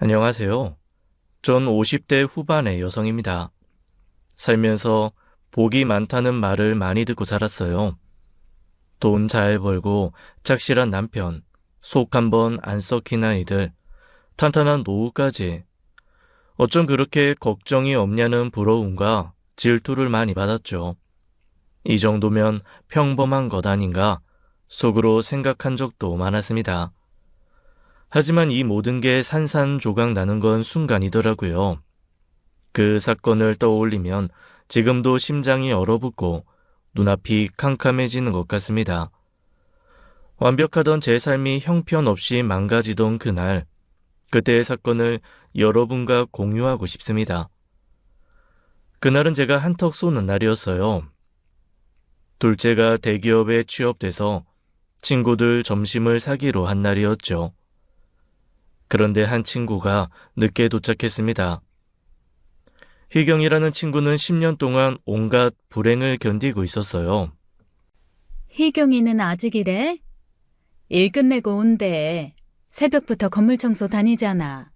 안녕하세요. 전 50대 후반의 여성입니다. 살면서 복이 많다는 말을 많이 듣고 살았어요. 돈 잘 벌고 착실한 남편, 속 한번 안 썩힌 아이들, 탄탄한 노후까지. 어쩜 그렇게 걱정이 없냐는 부러움과 질투를 많이 받았죠. 이 정도면 평범한 것 아닌가 속으로 생각한 적도 많았습니다. 하지만 이 모든 게 산산조각 나는 건 순간이더라고요. 그 사건을 떠올리면 지금도 심장이 얼어붙고 눈앞이 캄캄해지는 것 같습니다. 완벽하던 제 삶이 형편없이 망가지던 그날, 그때의 사건을 여러분과 공유하고 싶습니다. 그날은 제가 한턱 쏘는 날이었어요. 둘째가 대기업에 취업돼서 친구들 점심을 사기로 한 날이었죠. 그런데 한 친구가 늦게 도착했습니다. 희경이라는 친구는 10년 동안 온갖 불행을 견디고 있었어요. 희경이는 아직 이래? 일 끝내고 온대. 새벽부터 건물 청소 다니잖아.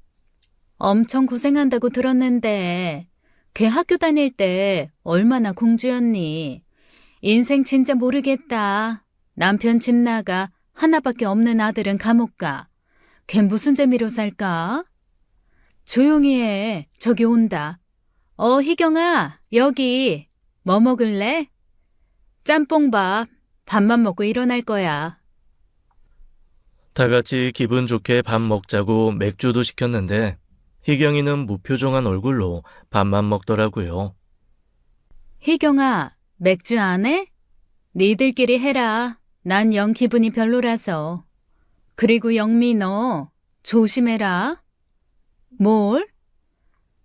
엄청 고생한다고 들었는데 걔 학교 다닐 때 얼마나 공주였니? 인생 진짜 모르겠다. 남편 집 나가 하나밖에 없는 아들은 감옥 가. 걔 무슨 재미로 살까? 조용히 해. 저기 온다. 희경아, 여기. 뭐 먹을래? 짬뽕밥. 밥만 먹고 일어날 거야. 다 같이 기분 좋게 밥 먹자고 맥주도 시켰는데 희경이는 무표정한 얼굴로 밥만 먹더라고요. 희경아, 맥주 안 해? 니들끼리 해라. 난 영 기분이 별로라서. 그리고 영미 너 조심해라. 뭘?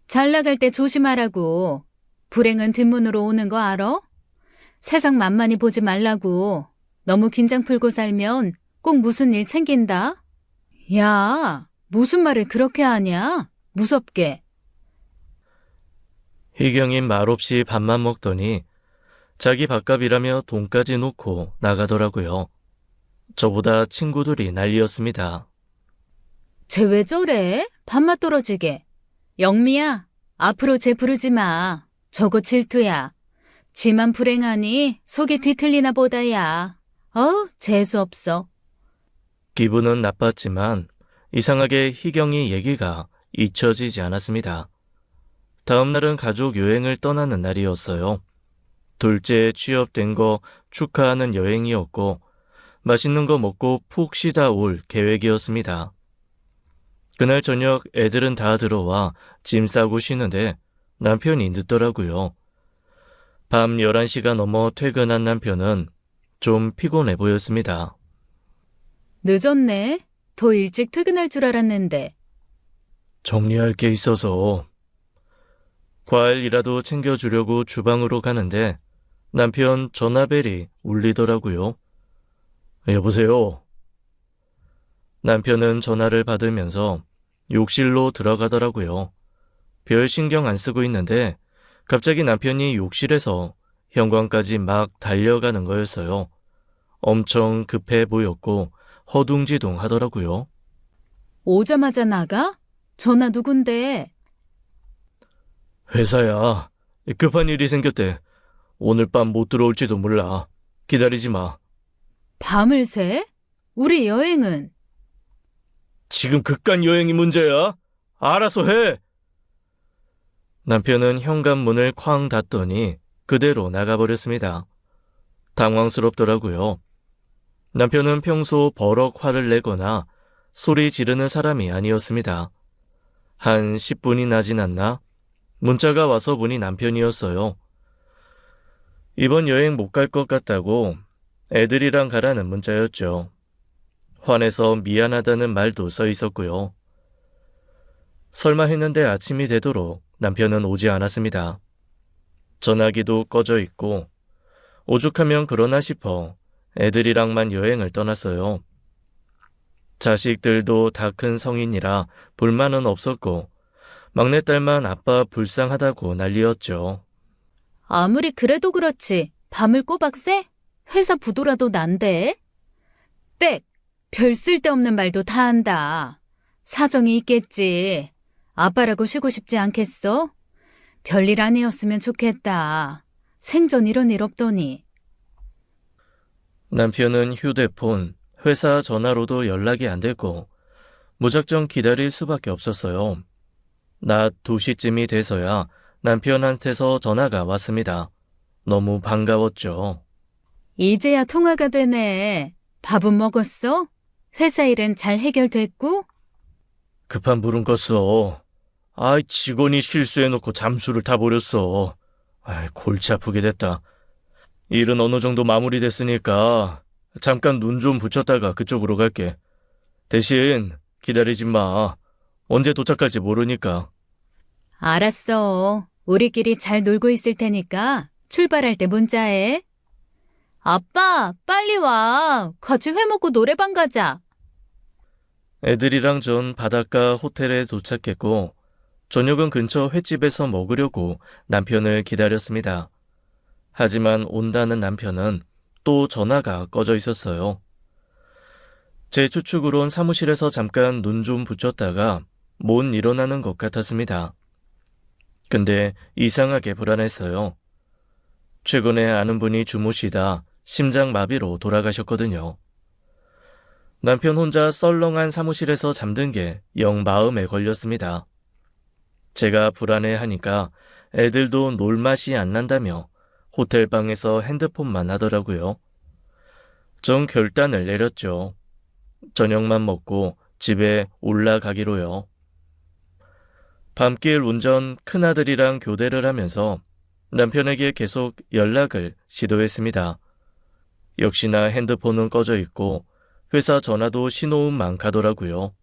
잘 나갈 때 조심하라고. 불행은 뒷문으로 오는 거 알아? 세상 만만히 보지 말라고. 너무 긴장 풀고 살면 꼭 무슨 일 생긴다. 야, 무슨 말을 그렇게 하냐? 무섭게. 희경이 말없이 밥만 먹더니 자기 밥값이라며 돈까지 놓고 나가더라고요. 저보다 친구들이 난리였습니다. 쟤 왜 저래? 밥맛 떨어지게. 영미야, 앞으로 쟤 부르지 마. 저거 질투야. 지만 불행하니 속이 뒤틀리나 보다야. 재수없어. 기분은 나빴지만 이상하게 희경이 얘기가 잊혀지지 않았습니다. 다음 날은 가족 여행을 떠나는 날이었어요. 둘째 취업된 거 축하하는 여행이었고 맛있는 거 먹고 푹 쉬다 올 계획이었습니다. 그날 저녁 애들은 다 들어와 짐 싸고 쉬는데 남편이 늦더라고요. 밤 11시가 넘어 퇴근한 남편은 좀 피곤해 보였습니다. 늦었네. 더 일찍 퇴근할 줄 알았는데. 정리할 게 있어서 과일이라도 챙겨주려고 주방으로 가는데 남편 전화벨이 울리더라고요. 여보세요? 남편은 전화를 받으면서 욕실로 들어가더라고요. 별 신경 안 쓰고 있는데 갑자기 남편이 욕실에서 현관까지 막 달려가는 거였어요. 엄청 급해 보였고 허둥지둥 하더라고요. 오자마자 나가? 전화 누군데? 회사야. 급한 일이 생겼대. 오늘 밤 못 들어올지도 몰라. 기다리지 마. 밤을 새? 우리 여행은? 지금 극간 여행이 문제야? 알아서 해. 남편은 현관문을 쾅 닫더니 그대로 나가버렸습니다. 당황스럽더라고요. 남편은 평소 버럭 화를 내거나 소리 지르는 사람이 아니었습니다. 한 10분이 나진 않나 문자가 와서 보니 남편이었어요. 이번 여행 못 갈 것 같다고 애들이랑 가라는 문자였죠. 화내서 미안하다는 말도 써 있었고요. 설마 했는데 아침이 되도록 남편은 오지 않았습니다. 전화기도 꺼져 있고 오죽하면 그러나 싶어 애들이랑만 여행을 떠났어요. 자식들도 다 큰 성인이라 불만은 없었고 막내딸만 아빠 불쌍하다고 난리였죠. 아무리 그래도 그렇지. 밤을 꼬박 새? 회사 부도라도 난데? 땡! 별 쓸데없는 말도 다 한다. 사정이 있겠지. 아빠라고 쉬고 싶지 않겠어? 별일 아니었으면 좋겠다. 생전 이런 일 없더니. 남편은 휴대폰, 회사 전화로도 연락이 안 됐고 무작정 기다릴 수밖에 없었어요. 낮 2시쯤이 돼서야 남편한테서 전화가 왔습니다. 너무 반가웠죠. 이제야 통화가 되네. 밥은 먹었어? 회사 일은 잘 해결됐고? 급한 불은 껐어. 직원이 실수해놓고 잠수를 타버렸어. 골치 아프게 됐다. 일은 어느 정도 마무리됐으니까 잠깐 눈 좀 붙였다가 그쪽으로 갈게. 대신 기다리지 마. 언제 도착할지 모르니까. 알았어. 우리끼리 잘 놀고 있을 테니까 출발할 때 문자해. 아빠, 빨리 와. 같이 회 먹고 노래방 가자. 애들이랑 전 바닷가 호텔에 도착했고 저녁은 근처 횟집에서 먹으려고 남편을 기다렸습니다. 하지만 온다는 남편은 또 전화가 꺼져 있었어요. 제 추측으론 사무실에서 잠깐 눈 좀 붙였다가 못 일어나는 것 같았습니다. 근데 이상하게 불안했어요. 최근에 아는 분이 주무시다 심장마비로 돌아가셨거든요. 남편 혼자 썰렁한 사무실에서 잠든 게 영 마음에 걸렸습니다. 제가 불안해하니까 애들도 놀맛이 안 난다며 호텔방에서 핸드폰만 하더라고요. 전 결단을 내렸죠. 저녁만 먹고 집에 올라가기로요. 밤길 운전 큰아들이랑 교대를 하면서 남편에게 계속 연락을 시도했습니다. 역시나 핸드폰은 꺼져 있고 회사 전화도 신호음만 가더라고요.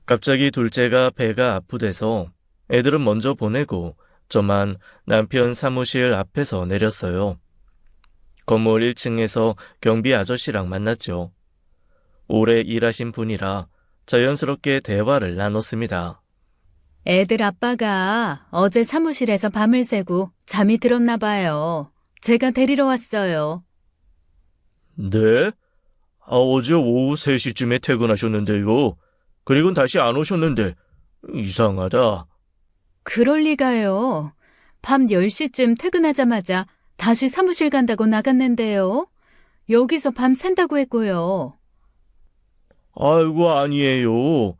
갑자기 둘째가 배가 아프대서 애들은 먼저 보내고 저만 남편 사무실 앞에서 내렸어요. 건물 1층에서 경비 아저씨랑 만났죠. 오래 일하신 분이라 자연스럽게 대화를 나눴습니다. 애들 아빠가 어제 사무실에서 밤을 새고 잠이 들었나 봐요. 제가 데리러 왔어요. 네? 어제 오후 3시쯤에 퇴근하셨는데요. 그리고는 다시 안 오셨는데 이상하다. 그럴 리가요. 밤 10시쯤 퇴근하자마자 다시 사무실 간다고 나갔는데요. 여기서 밤 샌다고 했고요. 아이고 아니에요.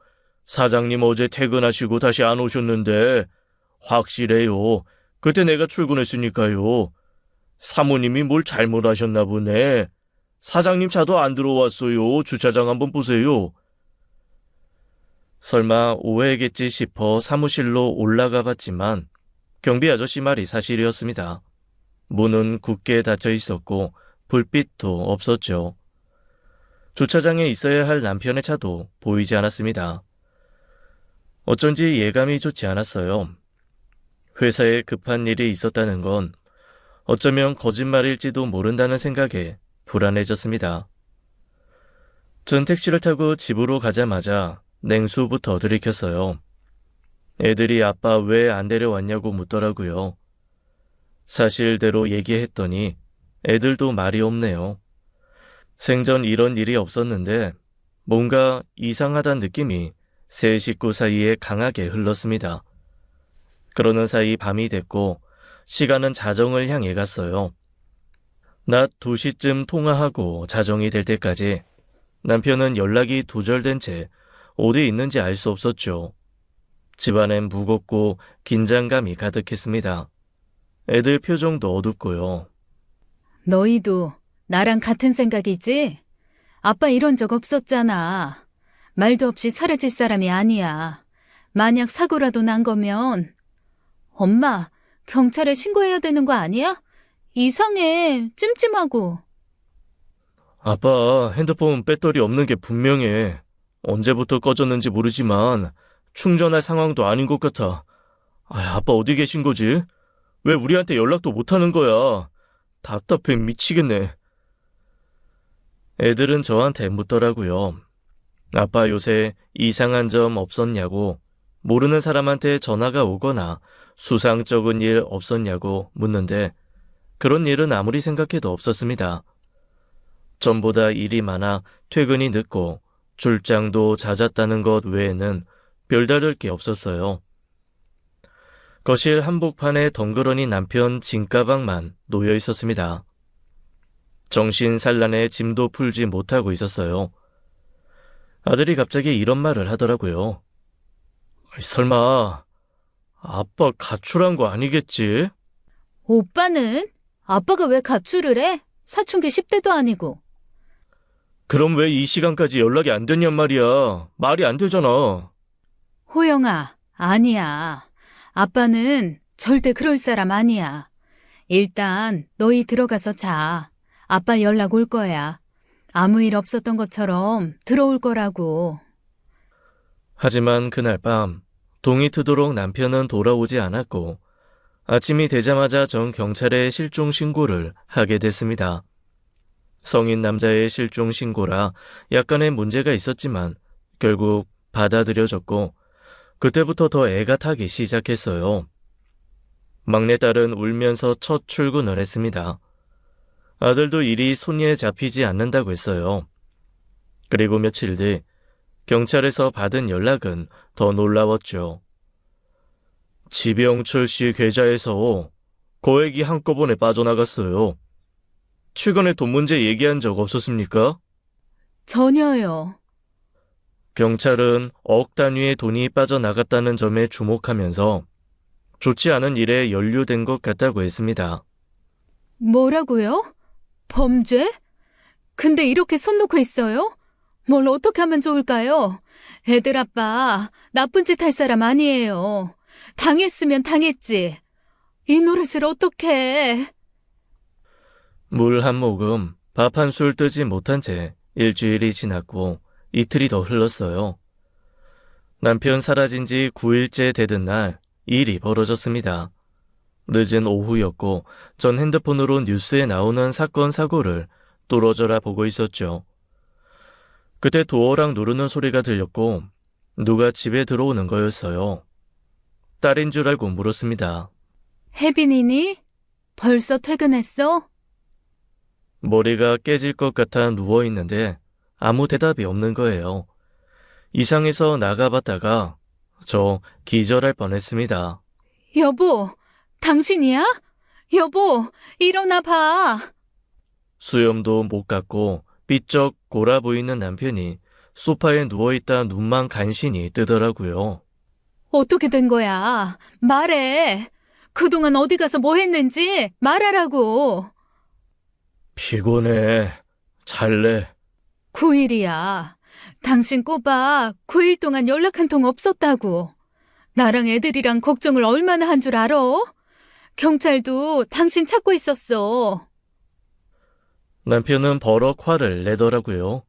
사장님 어제 퇴근하시고 다시 안 오셨는데 확실해요. 그때 내가 출근했으니까요. 사모님이 뭘 잘못하셨나 보네. 사장님 차도 안 들어왔어요. 주차장 한번 보세요. 설마 오해겠지 싶어 사무실로 올라가 봤지만 경비 아저씨 말이 사실이었습니다. 문은 굳게 닫혀 있었고 불빛도 없었죠. 주차장에 있어야 할 남편의 차도 보이지 않았습니다. 어쩐지 예감이 좋지 않았어요. 회사에 급한 일이 있었다는 건 어쩌면 거짓말일지도 모른다는 생각에 불안해졌습니다. 전 택시를 타고 집으로 가자마자 냉수부터 들이켰어요. 애들이 아빠 왜 안 데려왔냐고 묻더라고요. 사실대로 얘기했더니 애들도 말이 없네요. 생전 이런 일이 없었는데 뭔가 이상하다는 느낌이 세 식구 사이에 강하게 흘렀습니다. 그러는 사이 밤이 됐고 시간은 자정을 향해 갔어요. 낮 2시쯤 통화하고 자정이 될 때까지 남편은 연락이 두절된 채 어디 있는지 알 수 없었죠. 집안엔 무겁고 긴장감이 가득했습니다. 애들 표정도 어둡고요. 너희도 나랑 같은 생각이지? 아빠 이런 적 없었잖아. 말도 없이 사라질 사람이 아니야. 만약 사고라도 난 거면 엄마, 경찰에 신고해야 되는 거 아니야? 이상해. 찜찜하고. 아빠 핸드폰 배터리 없는 게 분명해. 언제부터 꺼졌는지 모르지만 충전할 상황도 아닌 것 같아. 아빠 어디 계신 거지? 왜 우리한테 연락도 못하는 거야? 답답해 미치겠네. 애들은 저한테 묻더라고요. 아빠 요새 이상한 점 없었냐고, 모르는 사람한테 전화가 오거나 수상쩍은 일 없었냐고 묻는데 그런 일은 아무리 생각해도 없었습니다. 전보다 일이 많아 퇴근이 늦고 출장도 잦았다는 것 외에는 별다를 게 없었어요. 거실 한복판에 덩그러니 남편 짐가방만 놓여 있었습니다. 정신산란에 짐도 풀지 못하고 있었어요. 아들이 갑자기 이런 말을 하더라고요. 설마 아빠 가출한 거 아니겠지? 오빠는? 아빠가 왜 가출을 해? 사춘기 10대도 아니고. 그럼 왜 이 시간까지 연락이 안 됐냔 말이야. 말이 안 되잖아. 호영아, 아니야. 아빠는 절대 그럴 사람 아니야. 일단 너희 들어가서 자. 아빠 연락 올 거야. 아무 일 없었던 것처럼 들어올 거라고. 하지만 그날 밤 동이 트도록 남편은 돌아오지 않았고 아침이 되자마자 전 경찰에 실종 신고를 하게 됐습니다. 성인 남자의 실종 신고라 약간의 문제가 있었지만 결국 받아들여졌고 그때부터 더 애가 타기 시작했어요. 막내딸은 울면서 첫 출근을 했습니다. 아들도 일이 손에 잡히지 않는다고 했어요. 그리고 며칠 뒤 경찰에서 받은 연락은 더 놀라웠죠. 지병철 씨 계좌에서 거액이 한꺼번에 빠져나갔어요. 최근에 돈 문제 얘기한 적 없었습니까? 전혀요. 경찰은 억 단위의 돈이 빠져나갔다는 점에 주목하면서 좋지 않은 일에 연루된 것 같다고 했습니다. 뭐라고요? 범죄? 근데 이렇게 손 놓고 있어요? 뭘 어떻게 하면 좋을까요? 애들 아빠 나쁜 짓 할 사람 아니에요. 당했으면 당했지. 이 노릇을 어떻게? 물 한 모금, 밥 한 술 뜨지 못한 채 일주일이 지났고 이틀이 더 흘렀어요. 남편 사라진 지 9일째 되던 날 일이 벌어졌습니다. 늦은 오후였고 전 핸드폰으로 뉴스에 나오는 사건 사고를 뚫어져라 보고 있었죠. 그때 도어락 누르는 소리가 들렸고 누가 집에 들어오는 거였어요. 딸인 줄 알고 물었습니다. 혜빈이니? 벌써 퇴근했어? 머리가 깨질 것 같아 누워있는데 아무 대답이 없는 거예요. 이상해서 나가봤다가 저 기절할 뻔했습니다. 여보, 당신이야? 여보, 일어나 봐. 수염도 못 깎고 삐쩍 골아 보이는 남편이 소파에 누워있다 눈만 간신히 뜨더라고요. 어떻게 된 거야? 말해. 그동안 어디 가서 뭐 했는지 말하라고. 피곤해. 잘래. 9일이야. 당신 꼬박 9일 동안 연락 한 통 없었다고. 나랑 애들이랑 걱정을 얼마나 한 줄 알아? 경찰도 당신 찾고 있었어. 남편은 버럭 화를 내더라고요.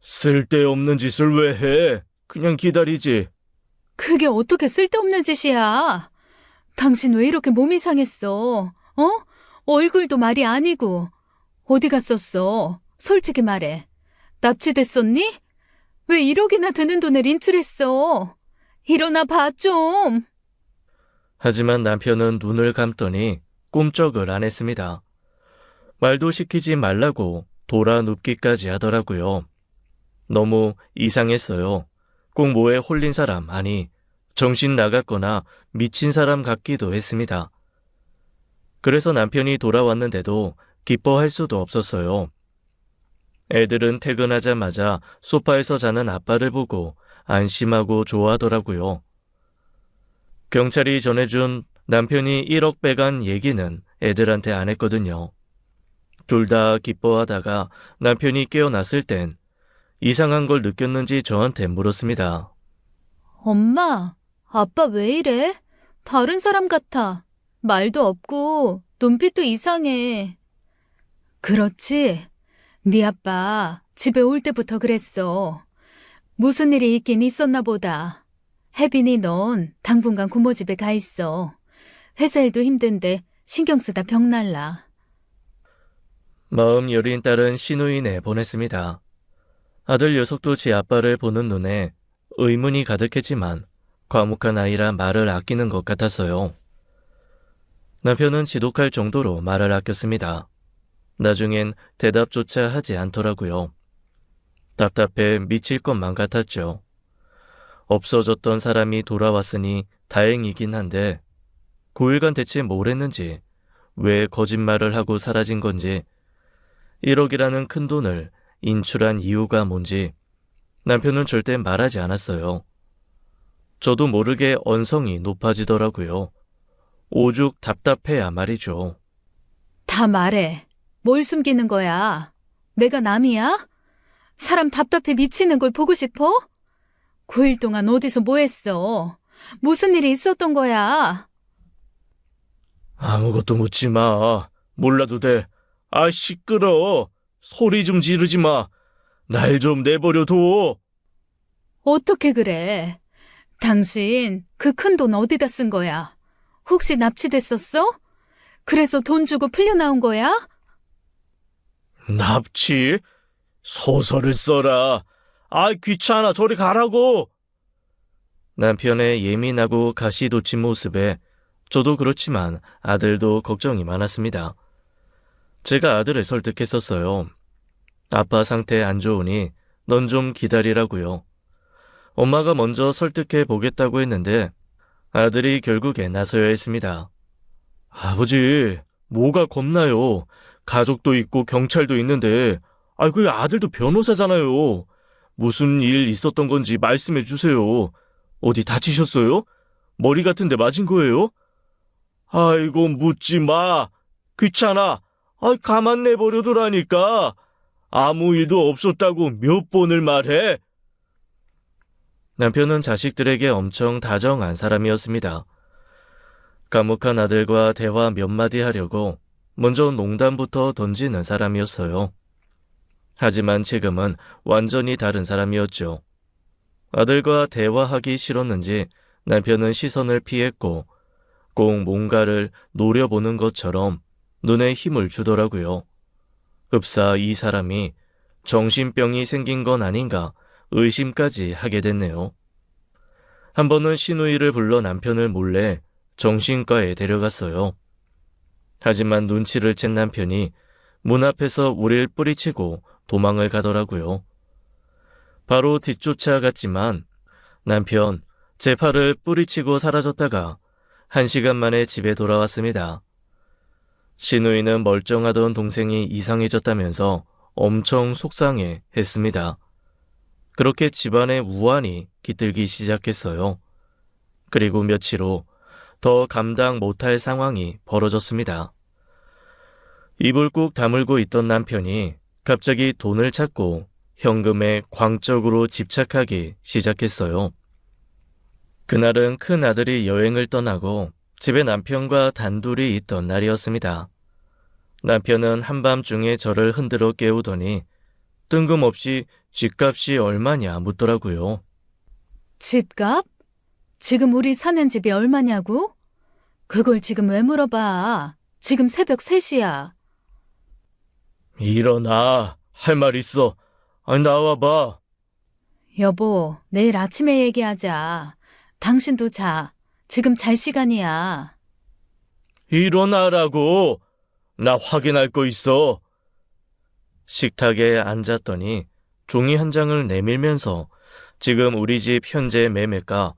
쓸데없는 짓을 왜 해? 그냥 기다리지. 그게 어떻게 쓸데없는 짓이야? 당신 왜 이렇게 몸이 상했어? 어? 얼굴도 말이 아니고. 어디 갔었어? 솔직히 말해. 납치됐었니? 왜 1억이나 되는 돈을 인출했어? 일어나 봐 좀. 하지만 남편은 눈을 감더니 꿈쩍을 안 했습니다. 말도 시키지 말라고 돌아 눕기까지 하더라고요. 너무 이상했어요. 꼭 뭐에 홀린 사람, 아니 정신 나갔거나 미친 사람 같기도 했습니다. 그래서 남편이 돌아왔는데도 기뻐할 수도 없었어요. 애들은 퇴근하자마자 소파에서 자는 아빠를 보고 안심하고 좋아하더라고요. 경찰이 전해준 남편이 1억 빼간 얘기는 애들한테 안 했거든요. 둘 다 기뻐하다가 남편이 깨어났을 땐 이상한 걸 느꼈는지 저한테 물었습니다. 엄마, 아빠 왜 이래? 다른 사람 같아. 말도 없고 눈빛도 이상해. 그렇지. 네 아빠 집에 올 때부터 그랬어. 무슨 일이 있긴 있었나 보다. 혜빈이 넌 당분간 고모 집에 가 있어. 회사 일도 힘든데 신경 쓰다 병 날라. 마음 여린 딸은 신우이네 보냈습니다. 아들 녀석도 제 아빠를 보는 눈에 의문이 가득했지만 과묵한 아이라 말을 아끼는 것 같았어요. 남편은 지독할 정도로 말을 아꼈습니다. 나중엔 대답조차 하지 않더라고요. 답답해 미칠 것만 같았죠. 없어졌던 사람이 돌아왔으니 다행이긴 한데 9일간 대체 뭘 했는지, 왜 거짓말을 하고 사라진 건지, 1억이라는 큰 돈을 인출한 이유가 뭔지 남편은 절대 말하지 않았어요. 저도 모르게 언성이 높아지더라고요. 오죽 답답해야 말이죠. 다 말해. 뭘 숨기는 거야? 내가 남이야? 사람 답답해 미치는 걸 보고 싶어? 9일 동안 어디서 뭐 했어? 무슨 일이 있었던 거야? 아무것도 묻지 마. 몰라도 돼. 아, 시끄러워. 소리 좀 지르지 마. 날 좀 내버려둬. 어떻게 그래? 당신 그 큰 돈 어디다 쓴 거야? 혹시 납치됐었어? 그래서 돈 주고 풀려나온 거야? 납치? 소설을 써라. 아, 귀찮아. 저리 가라고. 남편의 예민하고 가시돋친 모습에 저도 그렇지만 아들도 걱정이 많았습니다. 제가 아들을 설득했었어요. 아빠 상태 안 좋으니 넌 좀 기다리라고요. 엄마가 먼저 설득해 보겠다고 했는데 아들이 결국에 나서야 했습니다. 아버지, 뭐가 겁나요? 가족도 있고 경찰도 있는데, 그 아들도 변호사잖아요. 무슨 일 있었던 건지 말씀해 주세요. 어디 다치셨어요? 머리 같은 데 맞은 거예요? 아이고, 묻지 마. 귀찮아. 가만 내버려두라니까. 아무 일도 없었다고 몇 번을 말해. 남편은 자식들에게 엄청 다정한 사람이었습니다. 까묵한 아들과 대화 몇 마디 하려고 먼저 농담부터 던지는 사람이었어요. 하지만 지금은 완전히 다른 사람이었죠. 아들과 대화하기 싫었는지 남편은 시선을 피했고 꼭 뭔가를 노려보는 것처럼 눈에 힘을 주더라고요. 흡사 이 사람이 정신병이 생긴 건 아닌가 의심까지 하게 됐네요. 한 번은 시누이를 불러 남편을 몰래 정신과에 데려갔어요. 하지만 눈치를 챈 남편이 문 앞에서 우릴 뿌리치고 도망을 가더라고요. 바로 뒤쫓아갔지만 남편 제 팔을 뿌리치고 사라졌다가 1시간 만에 집에 돌아왔습니다. 시누이는 멀쩡하던 동생이 이상해졌다면서 엄청 속상해 했습니다. 그렇게 집안에 우환이 깃들기 시작했어요. 그리고 며칠 후 더 감당 못할 상황이 벌어졌습니다. 입을 꾹 다물고 있던 남편이 갑자기 돈을 찾고 현금에 광적으로 집착하기 시작했어요. 그날은 큰 아들이 여행을 떠나고 집에 남편과 단둘이 있던 날이었습니다. 남편은 한밤중에 저를 흔들어 깨우더니 뜬금없이 집값이 얼마냐 묻더라고요. 집값? 지금 우리 사는 집이 얼마냐고? 그걸 지금 왜 물어봐? 지금 새벽 3시야. 일어나. 할 말 있어. 나와봐. 여보, 내일 아침에 얘기하자. 당신도 자. 지금 잘 시간이야. 일어나라고. 나 확인할 거 있어. 식탁에 앉았더니 종이 한 장을 내밀면서 지금 우리 집 현재 매매가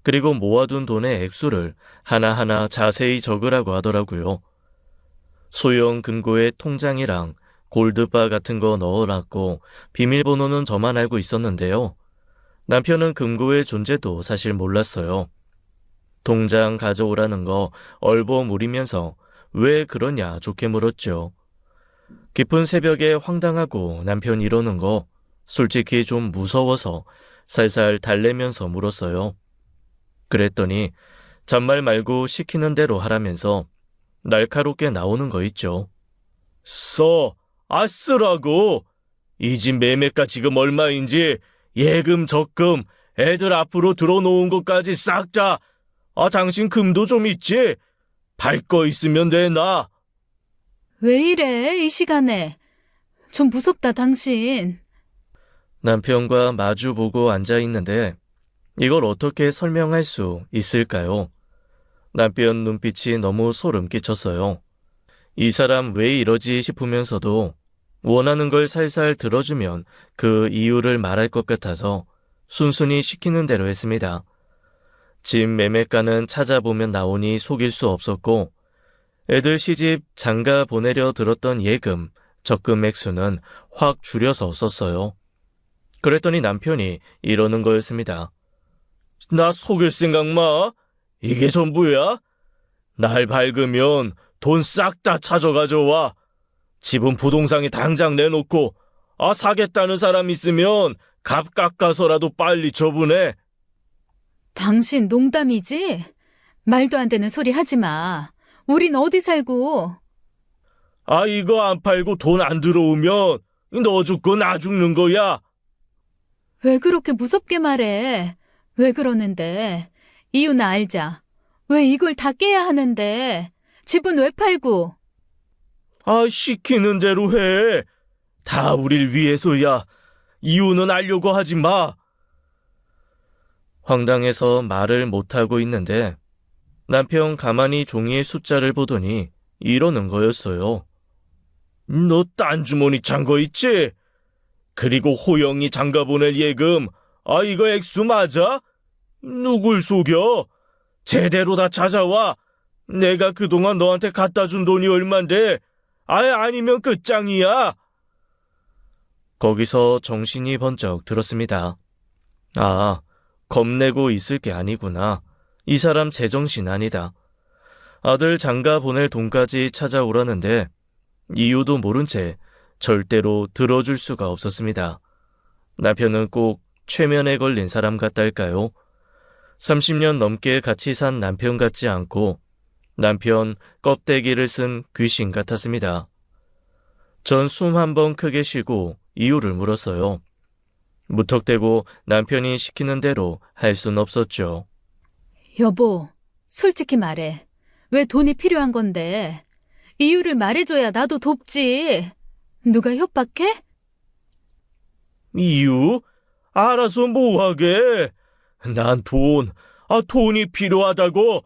그리고 모아둔 돈의 액수를 하나하나 자세히 적으라고 하더라고요. 소형 금고에 통장이랑 골드바 같은 거 넣어놨고 비밀번호는 저만 알고 있었는데요. 남편은 금고의 존재도 사실 몰랐어요. 통장 가져오라는 거 얼버무리면서 왜 그러냐 좋게 물었죠. 깊은 새벽에 황당하고 남편 이러는 거 솔직히 좀 무서워서 살살 달래면서 물었어요. 그랬더니 잔말 말고 시키는 대로 하라면서 날카롭게 나오는 거 있죠. 쓰라고. 이 집 매매가 지금 얼마인지 예금 적금 애들 앞으로 들어놓은 것까지 싹 다. 당신 금도 좀 있지? 발 거 있으면 내놔. 왜 이래, 이 시간에? 좀 무섭다, 당신. 남편과 마주보고 앉아있는데 이걸 어떻게 설명할 수 있을까요? 남편 눈빛이 너무 소름 끼쳤어요. 이 사람 왜 이러지 싶으면서도 원하는 걸 살살 들어주면 그 이유를 말할 것 같아서 순순히 시키는 대로 했습니다. 집 매매가는 찾아보면 나오니 속일 수 없었고 애들 시집 장가 보내려 들었던 예금, 적금 액수는 확 줄여서 썼어요. 그랬더니 남편이 이러는 거였습니다. 나 속일 생각 마. 이게 전부야? 날 밝으면 돈 싹 다 찾아가져와. 집은 부동산에 당장 내놓고 사겠다는 사람 있으면 값 깎아서라도 빨리 처분해. 당신 농담이지? 말도 안 되는 소리 하지 마. 우린 어디 살고? 이거 안 팔고 돈 안 들어오면 너 죽고 나 죽는 거야. 왜 그렇게 무섭게 말해? 왜 그러는데? 이유나 알자. 왜 이걸 다 깨야 하는데? 집은 왜 팔고? 시키는 대로 해. 다 우릴 위해서야. 이유는 알려고 하지 마. 황당해서 말을 못하고 있는데 남편 가만히 종이의 숫자를 보더니 이러는 거였어요. 너 딴 주머니 찬 거 있지? 그리고 호영이 장가 보낼 예금, 이거 액수 맞아? 누굴 속여? 제대로 다 찾아와. 내가 그동안 너한테 갖다 준 돈이 얼만데? 아니면 끝장이야. 거기서 정신이 번쩍 들었습니다. 겁내고 있을 게 아니구나. 이 사람 제정신 아니다. 아들 장가 보낼 돈까지 찾아오라는데 이유도 모른 채 절대로 들어줄 수가 없었습니다. 남편은 꼭 최면에 걸린 사람 같달까요? 30년 넘게 같이 산 남편 같지 않고 남편 껍데기를 쓴 귀신 같았습니다. 전 숨 한 번 크게 쉬고 이유를 물었어요. 무턱대고 남편이 시키는 대로 할 순 없었죠. 여보, 솔직히 말해. 왜 돈이 필요한 건데? 이유를 말해줘야 나도 돕지. 누가 협박해? 이유? 알아서 뭐하게? 난 돈이 필요하다고.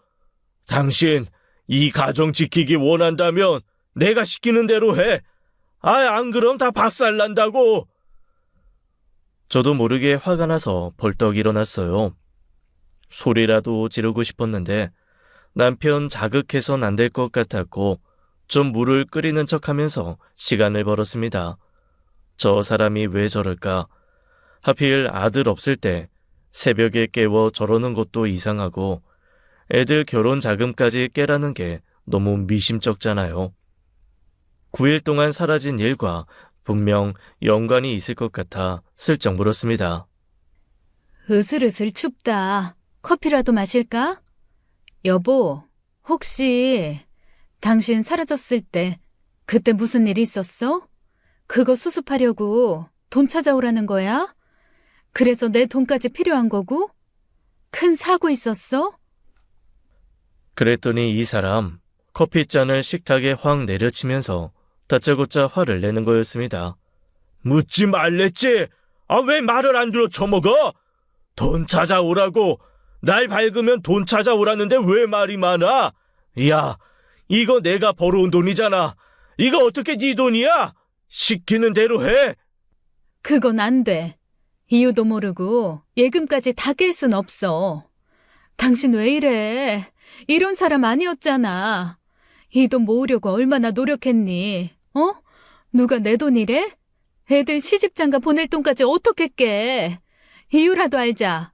당신 이 가정 지키기 원한다면 내가 시키는 대로 해. 안 그럼 다 박살난다고. 저도 모르게 화가 나서 벌떡 일어났어요. 소리라도 지르고 싶었는데 남편 자극해선 안 될 것 같았고 좀 물을 끓이는 척하면서 시간을 벌었습니다. 저 사람이 왜 저럴까? 하필 아들 없을 때 새벽에 깨워 저러는 것도 이상하고 애들 결혼 자금까지 깨라는 게 너무 미심쩍잖아요. 9일 동안 사라진 일과 분명 연관이 있을 것 같아 슬쩍 물었습니다. 으슬으슬 춥다. 커피라도 마실까? 여보, 혹시 당신 사라졌을 때 그때 무슨 일 있었어? 그거 수습하려고 돈 찾아오라는 거야? 그래서 내 돈까지 필요한 거고? 큰 사고 있었어? 그랬더니 이 사람 커피잔을 식탁에 확 내려치면서 다짜고짜 화를 내는 거였습니다. 묻지 말랬지? 왜 말을 안 들어 처먹어? 돈 찾아오라고. 날 밝으면 돈 찾아오라는데 왜 말이 많아? 야, 이거 내가 벌어온 돈이잖아. 이거 어떻게 네 돈이야? 시키는 대로 해. 그건 안 돼. 이유도 모르고 예금까지 다 깰 순 없어. 당신 왜 이래? 이런 사람 아니었잖아. 이 돈 모으려고 얼마나 노력했니? 누가 내 돈이래? 애들 시집장가 보낼 돈까지 어떻게 깨? 이유라도 알자.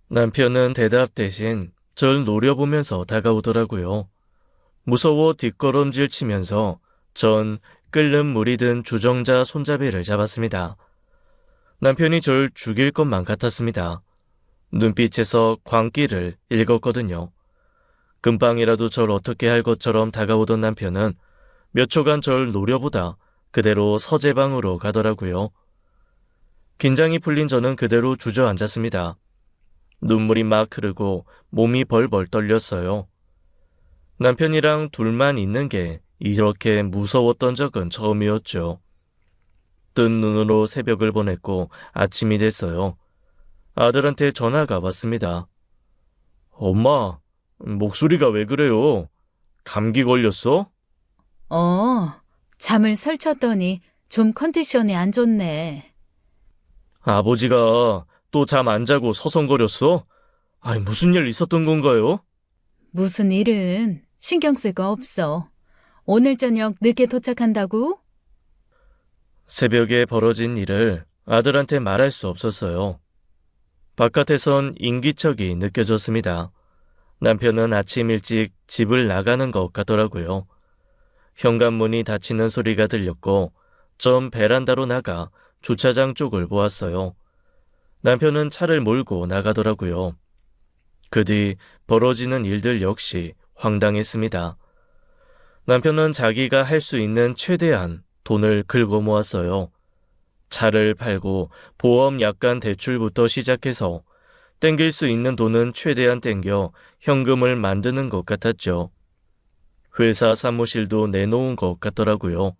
남편은 대답 대신 절 노려보면서 다가오더라고요. 무서워 뒷걸음질 치면서 전 끓는 물이 든 주정자 손잡이를 잡았습니다. 남편이 절 죽일 것만 같았습니다. 눈빛에서 광기를 읽었거든요. 금방이라도 절 어떻게 할 것처럼 다가오던 남편은 몇 초간 절 노려보다 그대로 서재방으로 가더라고요. 긴장이 풀린 저는 그대로 주저앉았습니다. 눈물이 막 흐르고 몸이 벌벌 떨렸어요. 남편이랑 둘만 있는 게 이렇게 무서웠던 적은 처음이었죠. 뜬 눈으로 새벽을 보냈고 아침이 됐어요. 아들한테 전화가 왔습니다. 엄마, 목소리가 왜 그래요? 감기 걸렸어? 잠을 설쳤더니 좀 컨디션이 안 좋네. 아버지가 또 잠 안 자고 서성거렸어? 아니, 무슨 일 있었던 건가요? 무슨 일은 신경 쓸 거 없어. 오늘 저녁 늦게 도착한다고? 새벽에 벌어진 일을 아들한테 말할 수 없었어요. 바깥에선 인기척이 느껴졌습니다. 남편은 아침 일찍 집을 나가는 것 같더라고요. 현관문이 닫히는 소리가 들렸고 전 베란다로 나가 주차장 쪽을 보았어요. 남편은 차를 몰고 나가더라고요. 그 뒤 벌어지는 일들 역시 황당했습니다. 남편은 자기가 할 수 있는 최대한 돈을 긁어 모았어요. 차를 팔고 보험 약관 대출부터 시작해서 땡길 수 있는 돈은 최대한 땡겨 현금을 만드는 것 같았죠. 회사 사무실도 내놓은 것 같더라고요.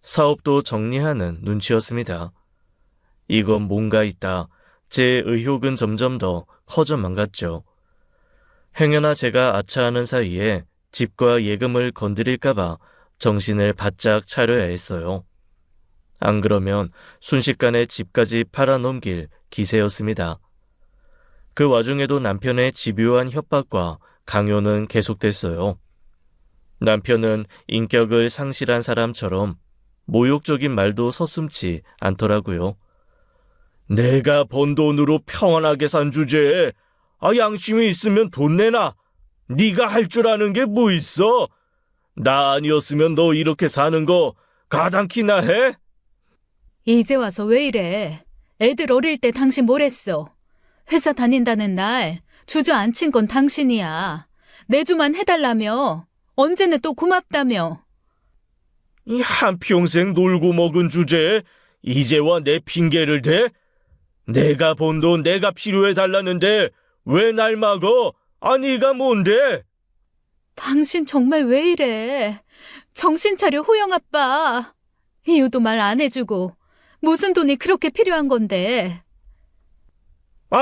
사업도 정리하는 눈치였습니다. 이건 뭔가 있다. 제 의혹은 점점 더 커져만 갔죠. 행여나 제가 아차하는 사이에 집과 예금을 건드릴까봐 정신을 바짝 차려야 했어요. 안 그러면 순식간에 집까지 팔아넘길 기세였습니다. 그 와중에도 남편의 집요한 협박과 강요는 계속됐어요. 남편은 인격을 상실한 사람처럼 모욕적인 말도 서슴지 않더라고요. 내가 번 돈으로 평안하게 산 주제에 양심이 있으면 돈 내놔. 네가 할 줄 아는 게 뭐 있어? 나 아니었으면 너 이렇게 사는 거 가당키나 해? 이제 와서 왜 이래? 애들 어릴 때 당신 뭘 했어? 회사 다닌다는 날 주저앉힌 건 당신이야. 내주만 해달라며. 언제는 또 고맙다며. 이 한평생 놀고 먹은 주제에 이제와 내 핑계를 대? 내가 번 돈 내가 필요해 달라는데 왜 날 막어? 네가 뭔데? 당신 정말 왜 이래? 정신 차려, 호영 아빠. 이유도 말 안 해주고. 무슨 돈이 그렇게 필요한 건데.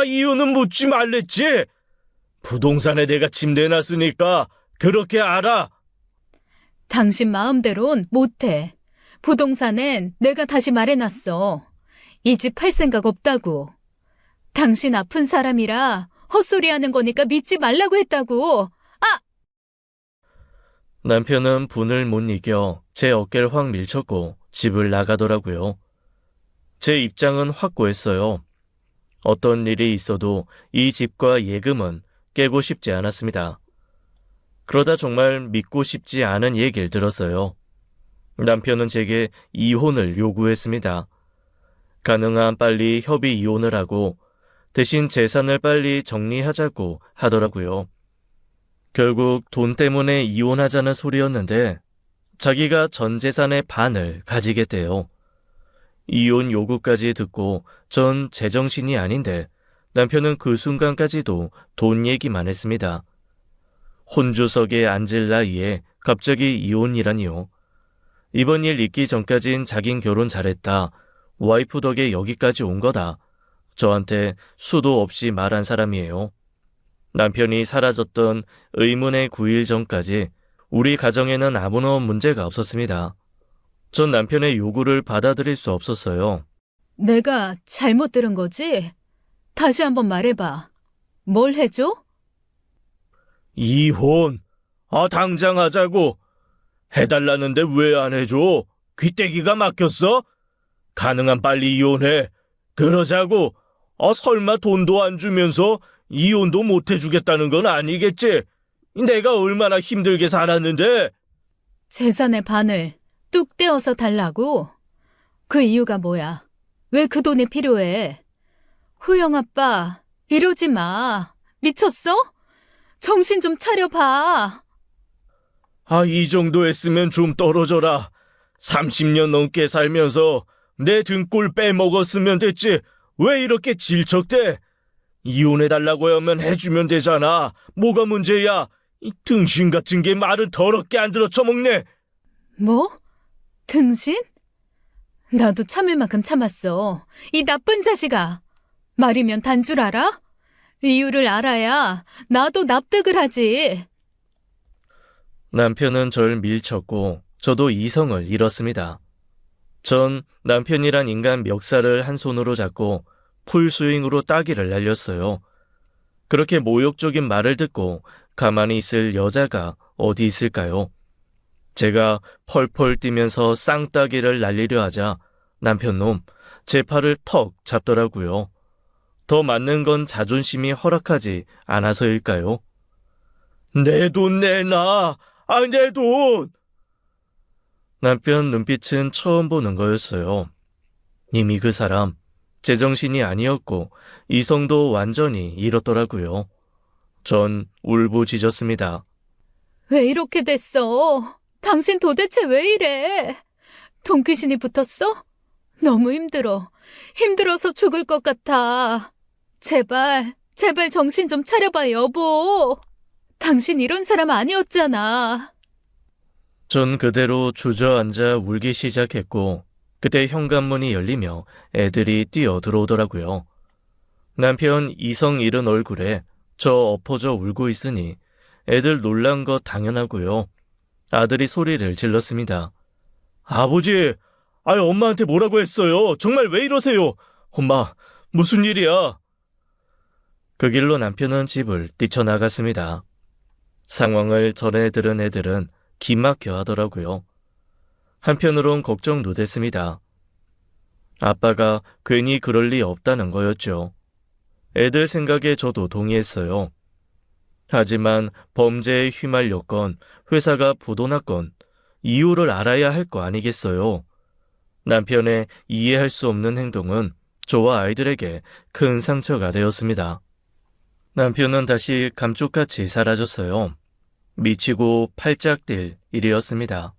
이유는 묻지 말랬지? 부동산에 내가 집 내놨으니까 그렇게 알아. 당신 마음대론 못해. 부동산엔 내가 다시 말해놨어. 이 집 팔 생각 없다고. 당신 아픈 사람이라 헛소리 하는 거니까 믿지 말라고 했다고. 남편은 분을 못 이겨 제 어깨를 확 밀쳤고 집을 나가더라고요. 제 입장은 확고했어요. 어떤 일이 있어도 이 집과 예금은 깨고 싶지 않았습니다. 그러다 정말 믿고 싶지 않은 얘기를 들었어요. 남편은 제게 이혼을 요구했습니다. 가능한 빨리 협의 이혼을 하고 대신 재산을 빨리 정리하자고 하더라고요. 결국 돈 때문에 이혼하자는 소리였는데 자기가 전 재산의 반을 가지겠대요. 이혼 요구까지 듣고 전 제정신이 아닌데 남편은 그 순간까지도 돈 얘기만 했습니다. 혼주석에 앉을 나이에 갑자기 이혼이라니요. 이번 일 있기 전까진 자긴 결혼 잘했다. 와이프 덕에 여기까지 온 거다. 저한테 수도 없이 말한 사람이에요. 남편이 사라졌던 의문의 9일 전까지 우리 가정에는 아무런 문제가 없었습니다. 전 남편의 요구를 받아들일 수 없었어요. 내가 잘못 들은 거지? 다시 한번 말해봐. 뭘 해줘? 이혼. 당장 하자고. 해달라는데 왜 안 해줘? 귀때기가 막혔어? 가능한 빨리 이혼해. 그러자고. 설마 돈도 안 주면서 이혼도 못 해주겠다는 건 아니겠지? 내가 얼마나 힘들게 살았는데. 재산의 반을 뚝 떼어서 달라고? 그 이유가 뭐야? 왜 그 돈이 필요해? 호영 아빠, 이러지 마. 미쳤어? 정신 좀 차려봐. 이 정도 했으면 좀 떨어져라. 30년 넘게 살면서 내 등골 빼먹었으면 됐지. 왜 이렇게 질척대? 이혼해달라고 하면 해주면 되잖아. 뭐가 문제야? 이 등신 같은 게 말을 더럽게 안 들어 처먹네. 뭐? 등신? 나도 참을 만큼 참았어. 이 나쁜 자식아. 말이면 단 줄 알아? 이유를 알아야 나도 납득을 하지. 남편은 절 밀쳤고 저도 이성을 잃었습니다. 전 남편이란 인간 멱살을 한 손으로 잡고 풀스윙으로 따귀를 날렸어요. 그렇게 모욕적인 말을 듣고 가만히 있을 여자가 어디 있을까요? 제가 펄펄 뛰면서 쌍따귀를 날리려 하자 남편놈 제 팔을 턱 잡더라고요. 더 맞는 건 자존심이 허락하지 않아서일까요? 내 돈 내놔! 내 돈! 남편 눈빛은 처음 보는 거였어요. 이미 그 사람 제정신이 아니었고 이성도 완전히 잃었더라고요. 전 울부짖었습니다. 왜 이렇게 됐어? 당신 도대체 왜 이래? 돈귀신이 붙었어? 너무 힘들어. 힘들어서 죽을 것 같아. 제발 정신 좀 차려봐, 여보. 당신 이런 사람 아니었잖아. 전 그대로 주저앉아 울기 시작했고 그때 현관문이 열리며 애들이 뛰어 들어오더라고요. 남편 이성 잃은 얼굴에 저 엎어져 울고 있으니 애들 놀란 거 당연하고요. 아들이 소리를 질렀습니다. 아버지, 엄마한테 뭐라고 했어요? 정말 왜 이러세요? 엄마, 무슨 일이야? 그 길로 남편은 집을 뛰쳐나갔습니다. 상황을 전해 들은 애들은 기막혀 하더라고요. 한편으론 걱정도 됐습니다. 아빠가 괜히 그럴 리 없다는 거였죠. 애들 생각에 저도 동의했어요. 하지만 범죄에 휘말렸건 회사가 부도났건 이유를 알아야 할 거 아니겠어요. 남편의 이해할 수 없는 행동은 저와 아이들에게 큰 상처가 되었습니다. 남편은 다시 감쪽같이 사라졌어요. 미치고 팔짝 뛸 일이었습니다.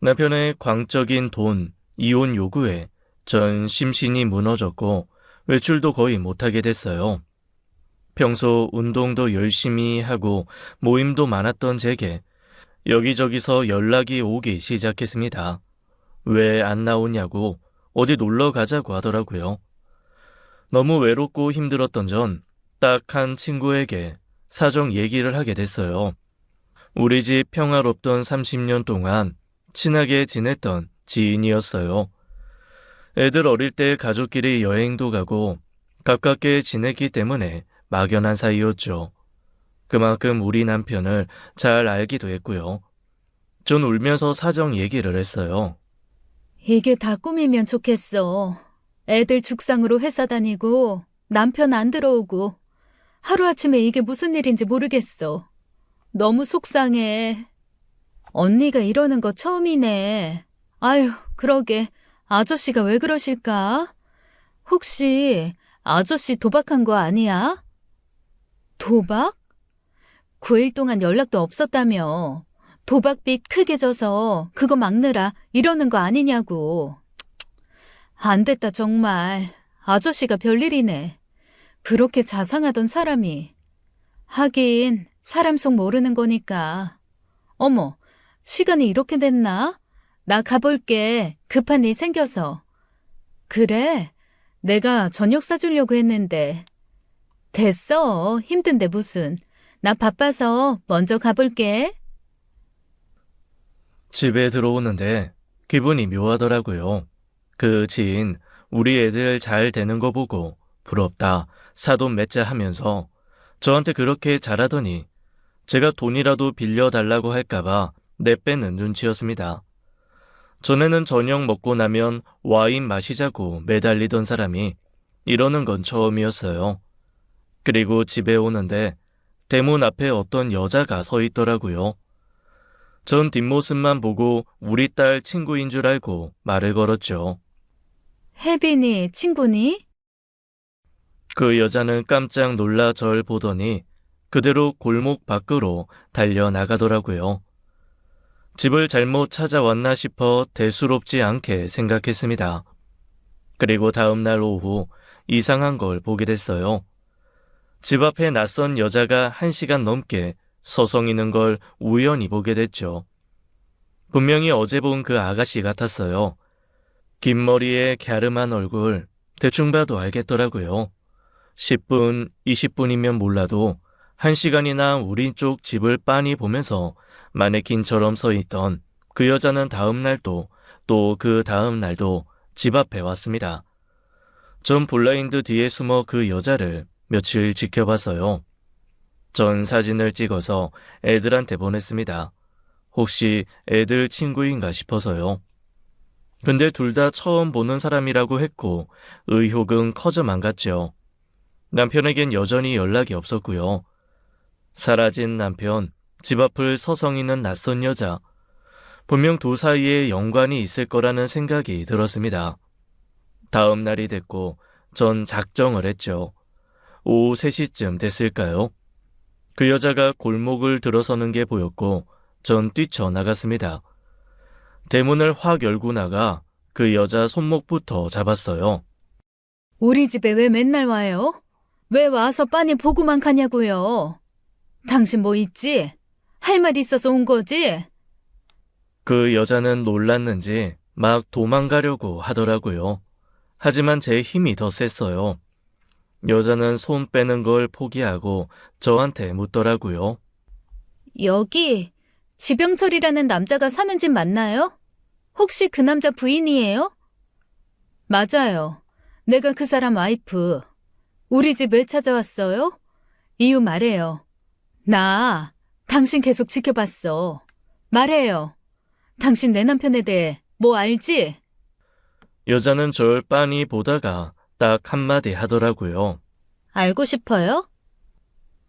남편의 광적인 돈, 이혼 요구에 전 심신이 무너졌고 외출도 거의 못하게 됐어요. 평소 운동도 열심히 하고 모임도 많았던 제게 여기저기서 연락이 오기 시작했습니다. 왜 안 나오냐고 어디 놀러 가자고 하더라고요. 너무 외롭고 힘들었던 전 딱 한 친구에게 사정 얘기를 하게 됐어요. 우리 집 평화롭던 30년 동안 친하게 지냈던 지인이었어요. 애들 어릴 때 가족끼리 여행도 가고 가깝게 지냈기 때문에 막연한 사이였죠. 그만큼 우리 남편을 잘 알기도 했고요. 전 울면서 사정 얘기를 했어요. 이게 다 꿈이면 좋겠어. 애들 죽상으로 회사 다니고 남편 안 들어오고 하루아침에 이게 무슨 일인지 모르겠어. 너무 속상해. 언니가 이러는 거 처음이네. 아유, 그러게. 아저씨가 왜 그러실까? 혹시 아저씨 도박한 거 아니야? 도박? 9일 동안 연락도 없었다며. 도박빚 크게 져서 그거 막느라 이러는 거 아니냐고. 안 됐다, 정말. 아저씨가 별일이네. 그렇게 자상하던 사람이. 하긴 사람 속 모르는 거니까. 어머, 시간이 이렇게 됐나? 나 가볼게. 급한 일 생겨서. 그래, 내가 저녁 사주려고 했는데. 됐어, 힘든데 무슨. 나 바빠서 먼저 가볼게. 집에 들어오는데 기분이 묘하더라고요. 그 지인, 우리 애들 잘 되는 거 보고 부럽다, 사돈 맺자 하면서 저한테 그렇게 잘하더니 제가 돈이라도 빌려달라고 할까봐 내빼는 눈치였습니다. 전에는 저녁 먹고 나면 와인 마시자고 매달리던 사람이 이러는 건 처음이었어요. 그리고 집에 오는데 대문 앞에 어떤 여자가 서 있더라고요. 전 뒷모습만 보고 우리 딸 친구인 줄 알고 말을 걸었죠. 혜빈이 친구니? 그 여자는 깜짝 놀라 절 보더니 그대로 골목 밖으로 달려나가더라고요. 집을 잘못 찾아왔나 싶어 대수롭지 않게 생각했습니다. 그리고 다음 날 오후 이상한 걸 보게 됐어요. 집 앞에 낯선 여자가 1시간 넘게 서성이는 걸 우연히 보게 됐죠. 분명히 어제 본 그 아가씨 같았어요. 긴 머리에 갸름한 얼굴, 대충 봐도 알겠더라고요. 10분, 20분이면 몰라도 1시간이나 우리 쪽 집을 빤히 보면서 마네킹처럼 서 있던 그 여자는 다음 날도 또 그 다음 날도 집 앞에 왔습니다. 전 블라인드 뒤에 숨어 그 여자를 며칠 지켜봤어요. 전 사진을 찍어서 애들한테 보냈습니다. 혹시 애들 친구인가 싶어서요. 근데 둘 다 처음 보는 사람이라고 했고 의혹은 커져만 갔죠. 남편에겐 여전히 연락이 없었고요. 사라진 남편, 집 앞을 서성이는 낯선 여자, 분명 두 사이에 연관이 있을 거라는 생각이 들었습니다. 다음 날이 됐고 전 작정을 했죠. 오후 3시쯤 됐을까요? 그 여자가 골목을 들어서는 게 보였고 전 뛰쳐나갔습니다. 대문을 확 열고 나가 그 여자 손목부터 잡았어요. 우리 집에 왜 맨날 와요? 왜 와서 빤히 보고만 가냐고요? 당신 뭐 있지? 할 말 있어서 온 거지? 그 여자는 놀랐는지 막 도망가려고 하더라고요. 하지만 제 힘이 더 셌어요. 여자는 손 빼는 걸 포기하고 저한테 묻더라고요. 여기 지병철이라는 남자가 사는 집 맞나요? 혹시 그 남자 부인이에요? 맞아요. 내가 그 사람 와이프. 우리 집 왜 찾아왔어요? 이유 말해요. 나 당신 계속 지켜봤어. 말해요. 당신 내 남편에 대해 뭐 알지? 여자는 절 빤히 보다가 딱 한마디 하더라고요. 알고 싶어요?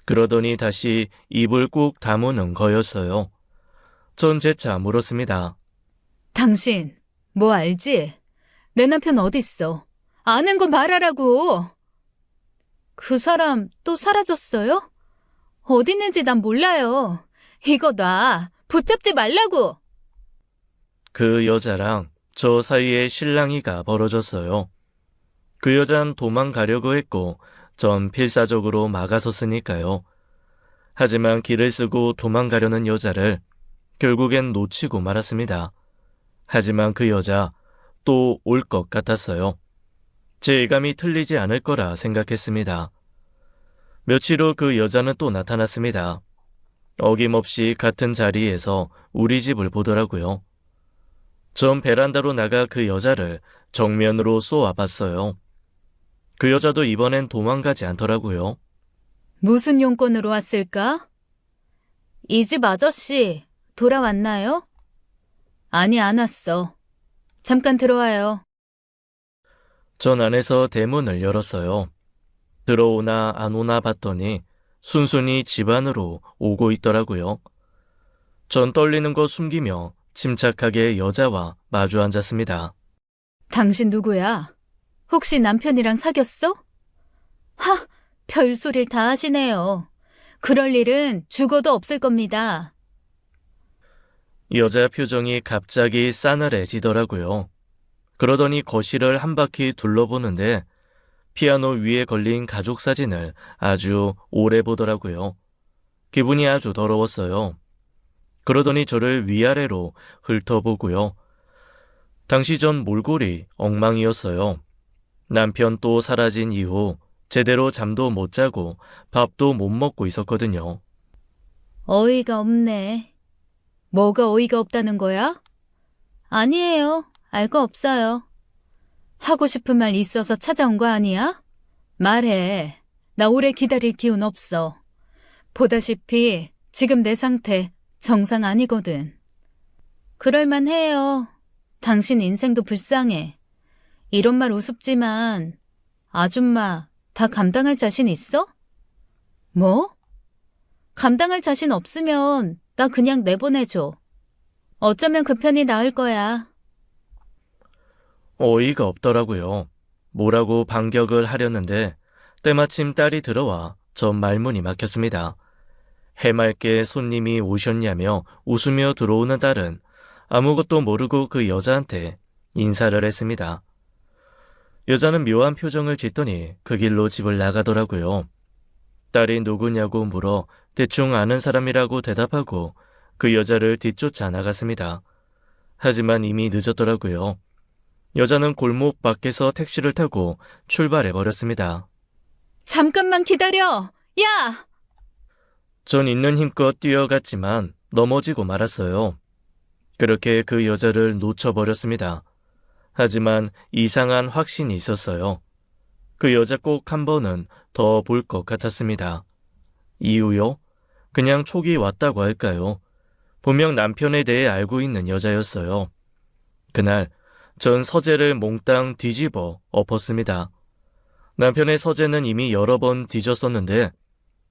그러더니 다시 입을 꾹 다무는 거였어요. 전 재차 물었습니다. 당신 뭐 알지? 내 남편 어딨어? 아는 거 말하라고. 그 사람 또 사라졌어요? 어디 있는지 난 몰라요. 이거 놔. 붙잡지 말라고. 그 여자랑 저 사이에 실랑이가 벌어졌어요. 그 여잔 도망가려고 했고 전 필사적으로 막아섰으니까요. 하지만 길을 쓰고 도망가려는 여자를 결국엔 놓치고 말았습니다. 하지만 그 여자 또 올 것 같았어요. 제 예감이 틀리지 않을 거라 생각했습니다. 며칠 후 그 여자는 또 나타났습니다. 어김없이 같은 자리에서 우리 집을 보더라고요. 전 베란다로 나가 그 여자를 정면으로 쏘아봤어요. 그 여자도 이번엔 도망가지 않더라고요. 무슨 용건으로 왔을까? 이 집 아저씨 돌아왔나요? 아니, 안 왔어. 잠깐 들어와요. 전 안에서 대문을 열었어요. 들어오나 안 오나 봤더니 순순히 집 안으로 오고 있더라고요. 전 떨리는 거 숨기며 침착하게 여자와 마주 앉았습니다. 당신 누구야? 혹시 남편이랑 사귀었어? 하, 별소리를 다 하시네요. 그럴 일은 죽어도 없을 겁니다. 여자 표정이 갑자기 싸늘해지더라고요. 그러더니 거실을 한 바퀴 둘러보는데 피아노 위에 걸린 가족 사진을 아주 오래 보더라고요. 기분이 아주 더러웠어요. 그러더니 저를 위아래로 훑어보고요. 당시 전 몰골이 엉망이었어요. 남편 또 사라진 이후 제대로 잠도 못 자고 밥도 못 먹고 있었거든요. 어이가 없네. 뭐가 어이가 없다는 거야? 아니에요. 알 거 없어요. 하고 싶은 말 있어서 찾아온 거 아니야? 말해. 나 오래 기다릴 기운 없어. 보다시피 지금 내 상태 정상 아니거든. 그럴만 해요. 당신 인생도 불쌍해. 이런 말 우습지만 아줌마 다 감당할 자신 있어? 뭐? 감당할 자신 없으면 나 그냥 내보내줘. 어쩌면 그 편이 나을 거야. 어이가 없더라고요. 뭐라고 반격을 하려는데 때마침 딸이 들어와 전 말문이 막혔습니다. 해맑게 손님이 오셨냐며 웃으며 들어오는 딸은 아무것도 모르고 그 여자한테 인사를 했습니다. 여자는 묘한 표정을 짓더니 그 길로 집을 나가더라고요. 딸이 누구냐고 물어 대충 아는 사람이라고 대답하고 그 여자를 뒤쫓아 나갔습니다. 하지만 이미 늦었더라고요. 여자는 골목 밖에서 택시를 타고 출발해버렸습니다. 잠깐만 기다려! 야! 전 있는 힘껏 뛰어갔지만 넘어지고 말았어요. 그렇게 그 여자를 놓쳐버렸습니다. 하지만 이상한 확신이 있었어요. 그 여자 꼭 한 번은 더 볼 것 같았습니다. 이유요? 그냥 촉이 왔다고 할까요? 분명 남편에 대해 알고 있는 여자였어요. 그날 전 서재를 몽땅 뒤집어 엎었습니다. 남편의 서재는 이미 여러 번 뒤졌었는데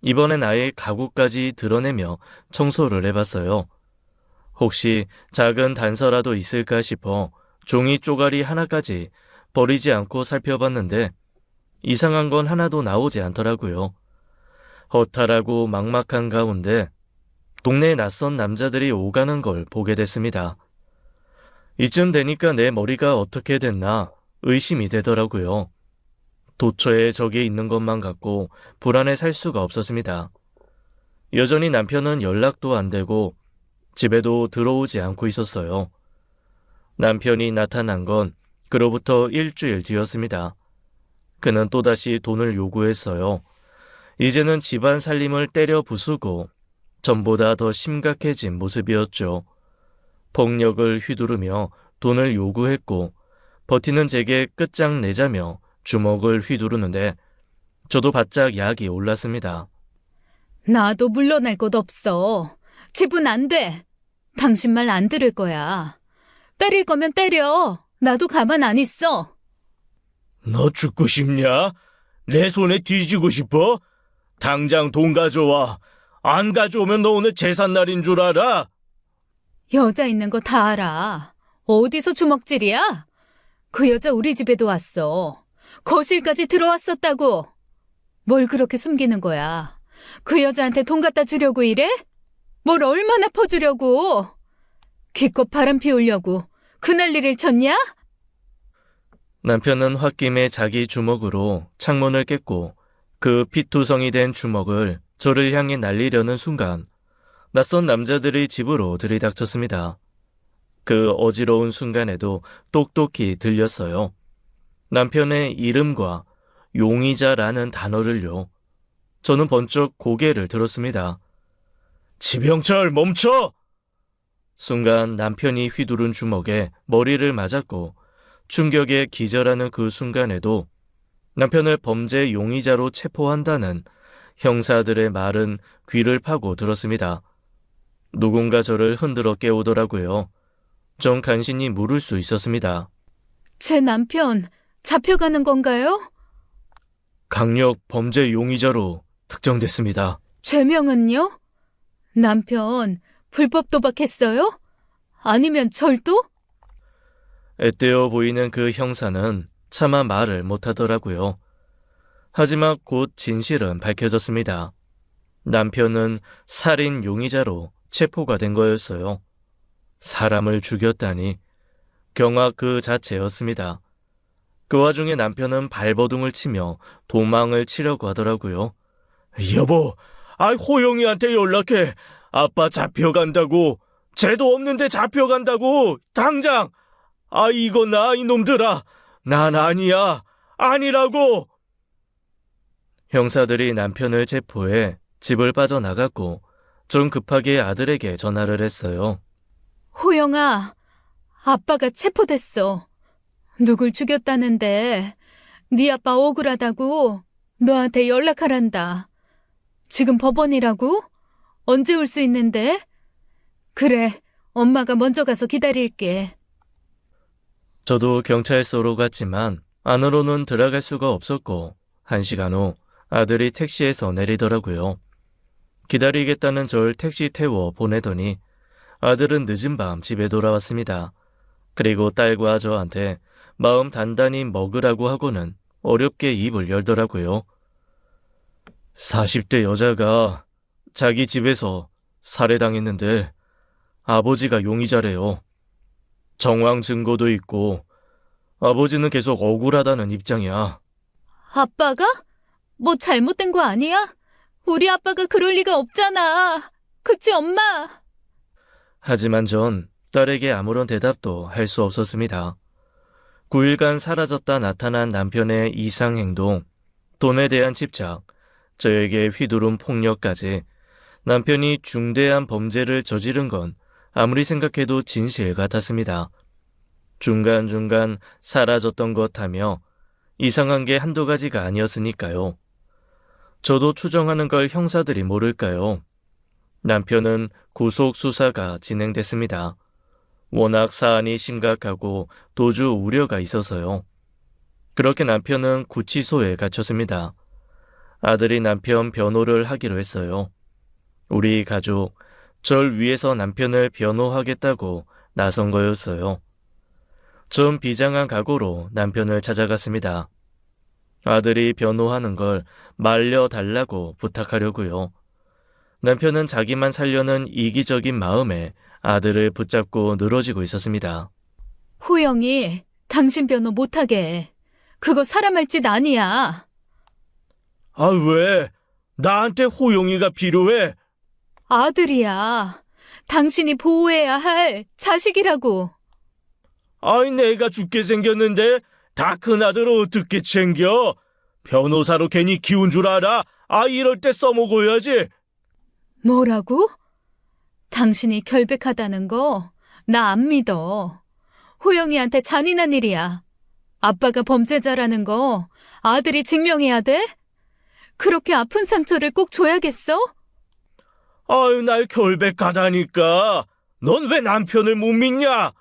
이번엔 아예 가구까지 드러내며 청소를 해봤어요. 혹시 작은 단서라도 있을까 싶어 종이 쪼가리 하나까지 버리지 않고 살펴봤는데 이상한 건 하나도 나오지 않더라고요. 허탈하고 막막한 가운데 동네에 낯선 남자들이 오가는 걸 보게 됐습니다. 이쯤 되니까 내 머리가 어떻게 됐나 의심이 되더라고요. 도처에 적이 있는 것만 같고 불안해 살 수가 없었습니다. 여전히 남편은 연락도 안 되고 집에도 들어오지 않고 있었어요. 남편이 나타난 건 그로부터 일주일 뒤였습니다. 그는 또다시 돈을 요구했어요. 이제는 집안 살림을 때려 부수고 전보다 더 심각해진 모습이었죠. 폭력을 휘두르며 돈을 요구했고 버티는 제게 끝장내자며 주먹을 휘두르는데 저도 바짝 약이 올랐습니다. 나도 물러날 곳 없어. 집은 안 돼. 당신 말 안 들을 거야. 때릴 거면 때려. 나도 가만 안 있어. 너 죽고 싶냐? 내 손에 뒤지고 싶어? 당장 돈 가져와. 안 가져오면 너 오늘 제삿날인 줄 알아? 여자 있는 거 다 알아. 어디서 주먹질이야? 그 여자 우리 집에도 왔어. 거실까지 들어왔었다고. 뭘 그렇게 숨기는 거야? 그 여자한테 돈 갖다 주려고 이래? 뭘 얼마나 퍼주려고? 기껏 바람 피우려고 그 난리를 쳤냐? 남편은 홧김에 자기 주먹으로 창문을 깼고 그 피투성이 된 주먹을 저를 향해 날리려는 순간 낯선 남자들이 집으로 들이닥쳤습니다. 그 어지러운 순간에도 똑똑히 들렸어요. 남편의 이름과 용의자라는 단어를요. 저는 번쩍 고개를 들었습니다. 지병철 멈춰! 순간 남편이 휘두른 주먹에 머리를 맞았고 충격에 기절하는 그 순간에도 남편을 범죄 용의자로 체포한다는 형사들의 말은 귀를 파고 들었습니다. 누군가 저를 흔들어 깨우더라고요. 전 간신히 물을 수 있었습니다. 제 남편 잡혀가는 건가요? 강력 범죄 용의자로 특정됐습니다. 죄명은요? 남편 불법 도박했어요? 아니면 절도? 앳되어 보이는 그 형사는 차마 말을 못하더라고요. 하지만 곧 진실은 밝혀졌습니다. 남편은 살인 용의자로 체포가 된 거였어요. 사람을 죽였다니 경악 그 자체였습니다. 그 와중에 남편은 발버둥을 치며 도망을 치려고 하더라고요. 여보, 호영이한테 연락해. 아빠 잡혀간다고. 죄도 없는데 잡혀간다고. 당장. 이거 나 이놈들아. 난 아니야. 아니라고. 형사들이 남편을 체포해 집을 빠져나갔고 전 급하게 아들에게 전화를 했어요. 호영아, 아빠가 체포됐어. 누굴 죽였다는데 네 아빠 억울하다고 너한테 연락하란다. 지금 법원이라고? 언제 올 수 있는데? 그래, 엄마가 먼저 가서 기다릴게. 저도 경찰서로 갔지만 안으로는 들어갈 수가 없었고 1시간 후 아들이 택시에서 내리더라고요. 기다리겠다는 절 택시 태워 보내더니 아들은 늦은 밤 집에 돌아왔습니다. 그리고 딸과 저한테 마음 단단히 먹으라고 하고는 어렵게 입을 열더라고요. 40대 여자가 자기 집에서 살해당했는데 아버지가 용의자래요. 정황 증거도 있고 아버지는 계속 억울하다는 입장이야. 아빠가? 뭐 잘못된 거 아니야? 우리 아빠가 그럴 리가 없잖아. 그치, 엄마? 하지만 전 딸에게 아무런 대답도 할 수 없었습니다. 9일간 사라졌다 나타난 남편의 이상 행동, 돈에 대한 집착, 저에게 휘두른 폭력까지 남편이 중대한 범죄를 저지른 건 아무리 생각해도 진실 같았습니다. 중간중간 사라졌던 것 하며 이상한 게 한두 가지가 아니었으니까요. 저도 추정하는 걸 형사들이 모를까요? 남편은 구속 수사가 진행됐습니다. 워낙 사안이 심각하고 도주 우려가 있어서요. 그렇게 남편은 구치소에 갇혔습니다. 아들이 남편 변호를 하기로 했어요. 우리 가족, 절 위해서 남편을 변호하겠다고 나선 거였어요. 전 비장한 각오로 남편을 찾아갔습니다. 아들이 변호하는 걸 말려달라고 부탁하려고요. 남편은 자기만 살려는 이기적인 마음에 아들을 붙잡고 늘어지고 있었습니다. 호영이 당신 변호 못하게 해. 그거 사람 할 짓 아니야. 아, 왜? 나한테 호용이가 필요해? 아들이야. 당신이 보호해야 할 자식이라고. 아이, 내가 죽게 생겼는데 다 큰아들을 어떻게 챙겨? 변호사로 괜히 키운 줄 알아? 아, 이럴 때 써먹어야지. 뭐라고? 당신이 결백하다는 거 나 안 믿어. 호영이한테 잔인한 일이야. 아빠가 범죄자라는 거 아들이 증명해야 돼? 그렇게 아픈 상처를 꼭 줘야겠어? 아유, 날 결백하다니까. 넌 왜 남편을 못 믿냐?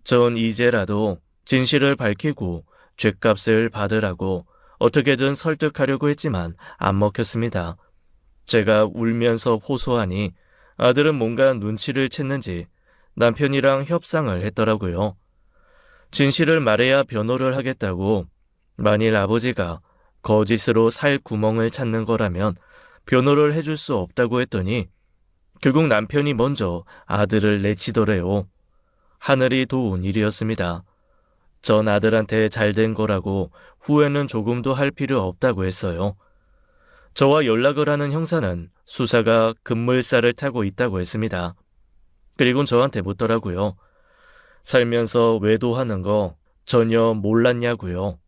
전 이제라도 진실을 밝히고 죗값을 받으라고 어떻게든 설득하려고 했지만 안 먹혔습니다. 제가 울면서 호소하니 아들은 뭔가 눈치를 챘는지 남편이랑 협상을 했더라고요. 진실을 말해야 변호를 하겠다고, 만일 아버지가 거짓으로 살 구멍을 찾는 거라면 변호를 해줄 수 없다고 했더니 결국 남편이 먼저 아들을 내치더래요. 하늘이 도운 일이었습니다. 전 아들한테 잘된 거라고 후회는 조금도 할 필요 없다고 했어요. 저와 연락을 하는 형사는 수사가 급물살을 타고 있다고 했습니다. 그리곤 저한테 묻더라고요. 살면서 외도하는 거 전혀 몰랐냐고요.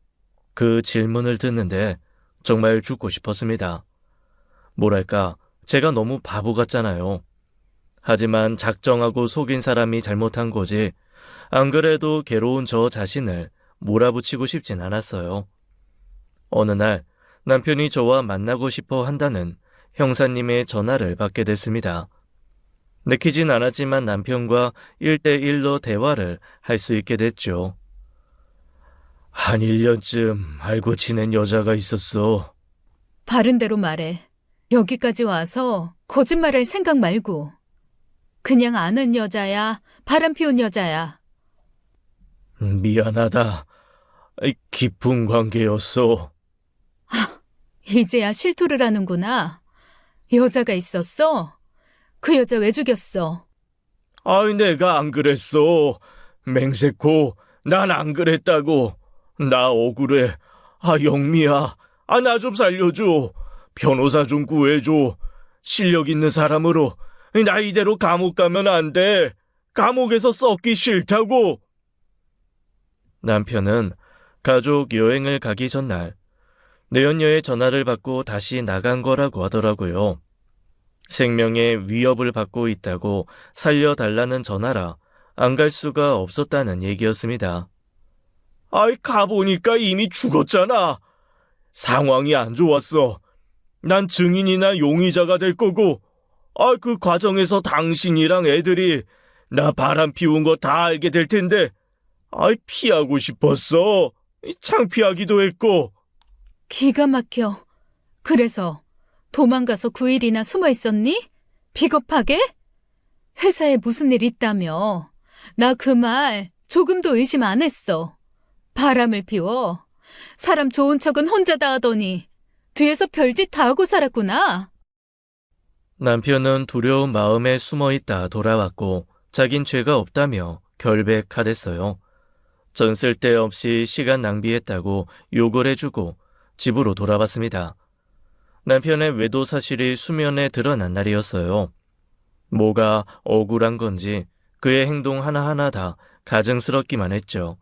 그 질문을 듣는데 정말 죽고 싶었습니다. 뭐랄까, 제가 너무 바보 같잖아요. 하지만 작정하고 속인 사람이 잘못한 거지, 안 그래도 괴로운 저 자신을 몰아붙이고 싶진 않았어요. 어느 날 남편이 저와 만나고 싶어 한다는 형사님의 전화를 받게 됐습니다. 내키진 않았지만 남편과 1대1로 대화를 할 수 있게 됐죠. 한 1년쯤 알고 지낸 여자가 있었어. 바른 대로 말해. 여기까지 와서 거짓말할 생각 말고. 그냥 아는 여자야, 바람 피운 여자야. 미안하다. 깊은 관계였어. 이제야 실토를 하는구나. 여자가 있었어? 그 여자 왜 죽였어? 아이, 내가 안 그랬어. 맹세코, 난 안 그랬다고. 나 억울해. 아, 영미야. 아, 나 좀 살려줘. 변호사 좀 구해줘. 실력 있는 사람으로. 나 이대로 감옥 가면 안 돼. 감옥에서 썩기 싫다고. 남편은 가족 여행을 가기 전날 내연녀의 전화를 받고 다시 나간 거라고 하더라고요. 생명의 위협을 받고 있다고 살려달라는 전화라 안 갈 수가 없었다는 얘기였습니다. 아이, 가보니까 이미 죽었잖아. 상황이 안 좋았어. 난 증인이나 용의자가 될 거고, 그 과정에서 당신이랑 애들이 나 바람 피운 거 다 알게 될 텐데, 피하고 싶었어. 창피하기도 했고. 기가 막혀. 그래서 도망가서 9일이나 숨어 있었니? 비겁하게? 회사에 무슨 일 있다며. 나 그 말 조금도 의심 안 했어. 바람을 피워. 사람 좋은 척은 혼자 다 하더니 뒤에서 별짓 다 하고 살았구나. 남편은 두려운 마음에 숨어있다 돌아왔고 자긴 죄가 없다며 결백하댔어요. 전 쓸데없이 시간 낭비했다고 욕을 해주고 집으로 돌아왔습니다. 남편의 외도 사실이 수면에 드러난 날이었어요. 뭐가 억울한 건지 그의 행동 하나하나 다 가증스럽기만 했죠.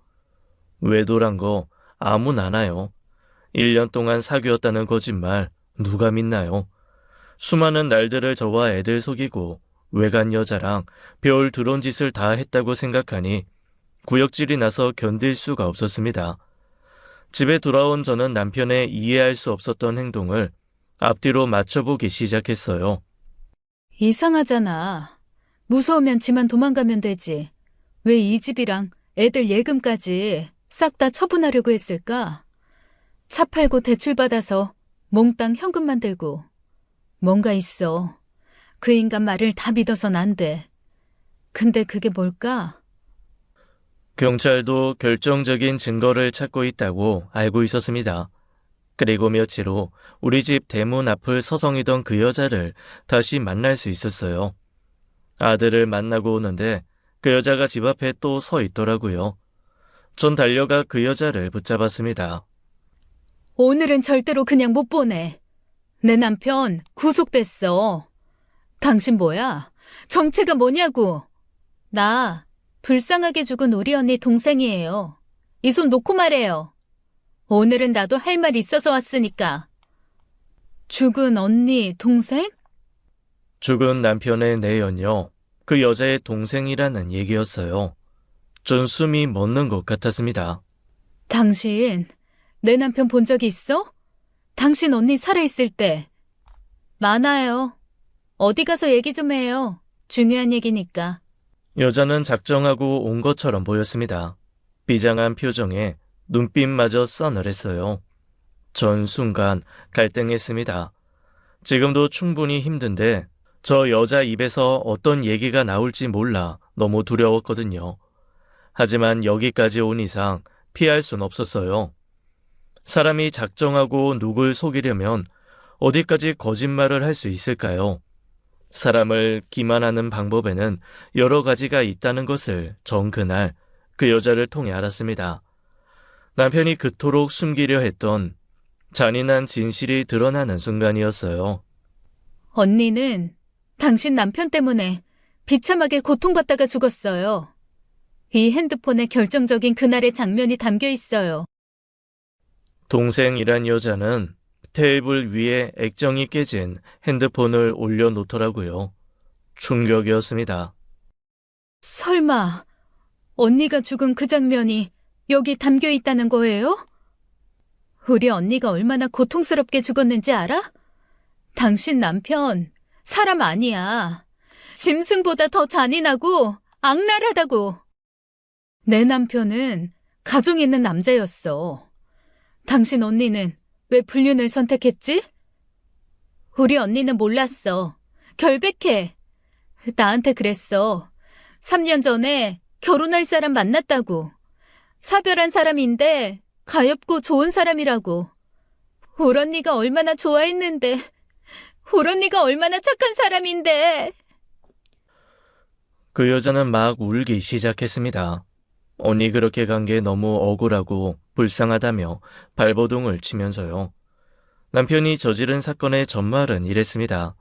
외도란 거 아무나 아나요. 1년 동안 사귀었다는 거짓말 누가 믿나요? 수많은 날들을 저와 애들 속이고 외간 여자랑 별 드런 짓을 다 했다고 생각하니 구역질이 나서 견딜 수가 없었습니다. 집에 돌아온 저는 남편의 이해할 수 없었던 행동을 앞뒤로 맞춰보기 시작했어요. 이상하잖아. 무서우면 지만 도망가면 되지. 왜 이 집이랑 애들 예금까지 싹 다 처분하려고 했을까? 차 팔고 대출 받아서 몽땅 현금만 들고. 뭔가 있어. 그 인간 말을 다 믿어선 안 돼. 근데 그게 뭘까? 경찰도 결정적인 증거를 찾고 있다고 알고 있었습니다. 그리고 며칠 후 우리 집 대문 앞을 서성이던 그 여자를 다시 만날 수 있었어요. 아들을 만나고 오는데 그 여자가 집 앞에 또 서 있더라고요. 전 달려가 그 여자를 붙잡았습니다. 오늘은 절대로 그냥 못 보내. 내 남편 구속됐어. 당신 뭐야? 정체가 뭐냐고. 나 불쌍하게 죽은 우리 언니 동생이에요. 이 손 놓고 말해요. 오늘은 나도 할 말 있어서 왔으니까. 죽은 언니 동생? 죽은 남편의 내연녀, 그 여자의 동생이라는 얘기였어요. 전 숨이 멎는 것 같았습니다. 당신 내 남편 본 적이 있어? 당신 언니 살아있을 때. 많아요. 어디 가서 얘기 좀 해요. 중요한 얘기니까. 여자는 작정하고 온 것처럼 보였습니다. 비장한 표정에 눈빛마저 싸늘했어요. 전 순간 갈등했습니다. 지금도 충분히 힘든데 저 여자 입에서 어떤 얘기가 나올지 몰라 너무 두려웠거든요. 하지만 여기까지 온 이상 피할 순 없었어요. 사람이 작정하고 누굴 속이려면 어디까지 거짓말을 할 수 있을까요? 사람을 기만하는 방법에는 여러 가지가 있다는 것을 전 그날 그 여자를 통해 알았습니다. 남편이 그토록 숨기려 했던 잔인한 진실이 드러나는 순간이었어요. 언니는 당신 남편 때문에 비참하게 고통받다가 죽었어요. 이 핸드폰에 결정적인 그날의 장면이 담겨 있어요. 동생이란 여자는 테이블 위에 액정이 깨진 핸드폰을 올려놓더라고요. 충격이었습니다. 설마 언니가 죽은 그 장면이 여기 담겨 있다는 거예요? 우리 언니가 얼마나 고통스럽게 죽었는지 알아? 당신 남편 사람 아니야. 짐승보다 더 잔인하고 악랄하다고. 내 남편은 가정 있는 남자였어. 당신 언니는 왜 불륜을 선택했지? 우리 언니는 몰랐어. 결백해. 나한테 그랬어. 3년 전에 결혼할 사람 만났다고. 사별한 사람인데 가엾고 좋은 사람이라고. 울 언니가 얼마나 좋아했는데. 울 언니가 얼마나 착한 사람인데. 그 여자는 막 울기 시작했습니다. 언니 그렇게 간 게 너무 억울하고 불쌍하다며 발버둥을 치면서요. 남편이 저지른 사건의 전말은 이랬습니다.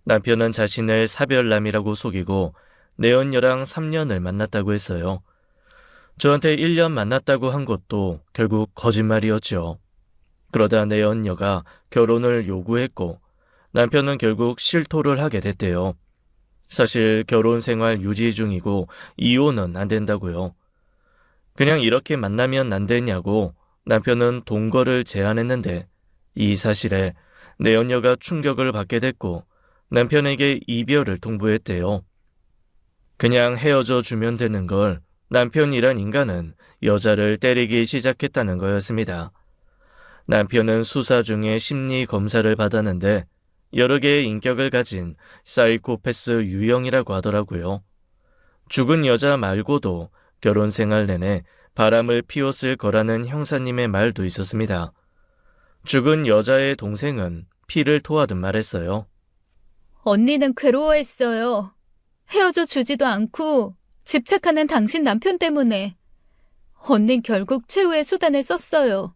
남편은 자신을 사별남이라고 속이고 내연녀랑 3년을 만났다고 했어요. 저한테 1년 만났다고 한 것도 결국 거짓말이었죠. 그러다 내연녀가 결혼을 요구했고 남편은 결국 실토를 하게 됐대요. 사실 결혼 생활 유지 중이고 이혼은 안 된다고요. 그냥 이렇게 만나면 안 되냐고 남편은 동거를 제안했는데 이 사실에 내연녀가 충격을 받게 됐고 남편에게 이별을 통보했대요. 그냥 헤어져 주면 되는 걸 남편이란 인간은 여자를 때리기 시작했다는 거였습니다. 남편은 수사 중에 심리 검사를 받았는데 여러 개의 인격을 가진 사이코패스 유형이라고 하더라고요. 죽은 여자 말고도 결혼 생활 내내 바람을 피웠을 거라는 형사님의 말도 있었습니다. 죽은 여자의 동생은 피를 토하듯 말했어요. 언니는 괴로워했어요. 헤어져 주지도 않고 집착하는 당신 남편 때문에. 언닌 결국 최후의 수단을 썼어요.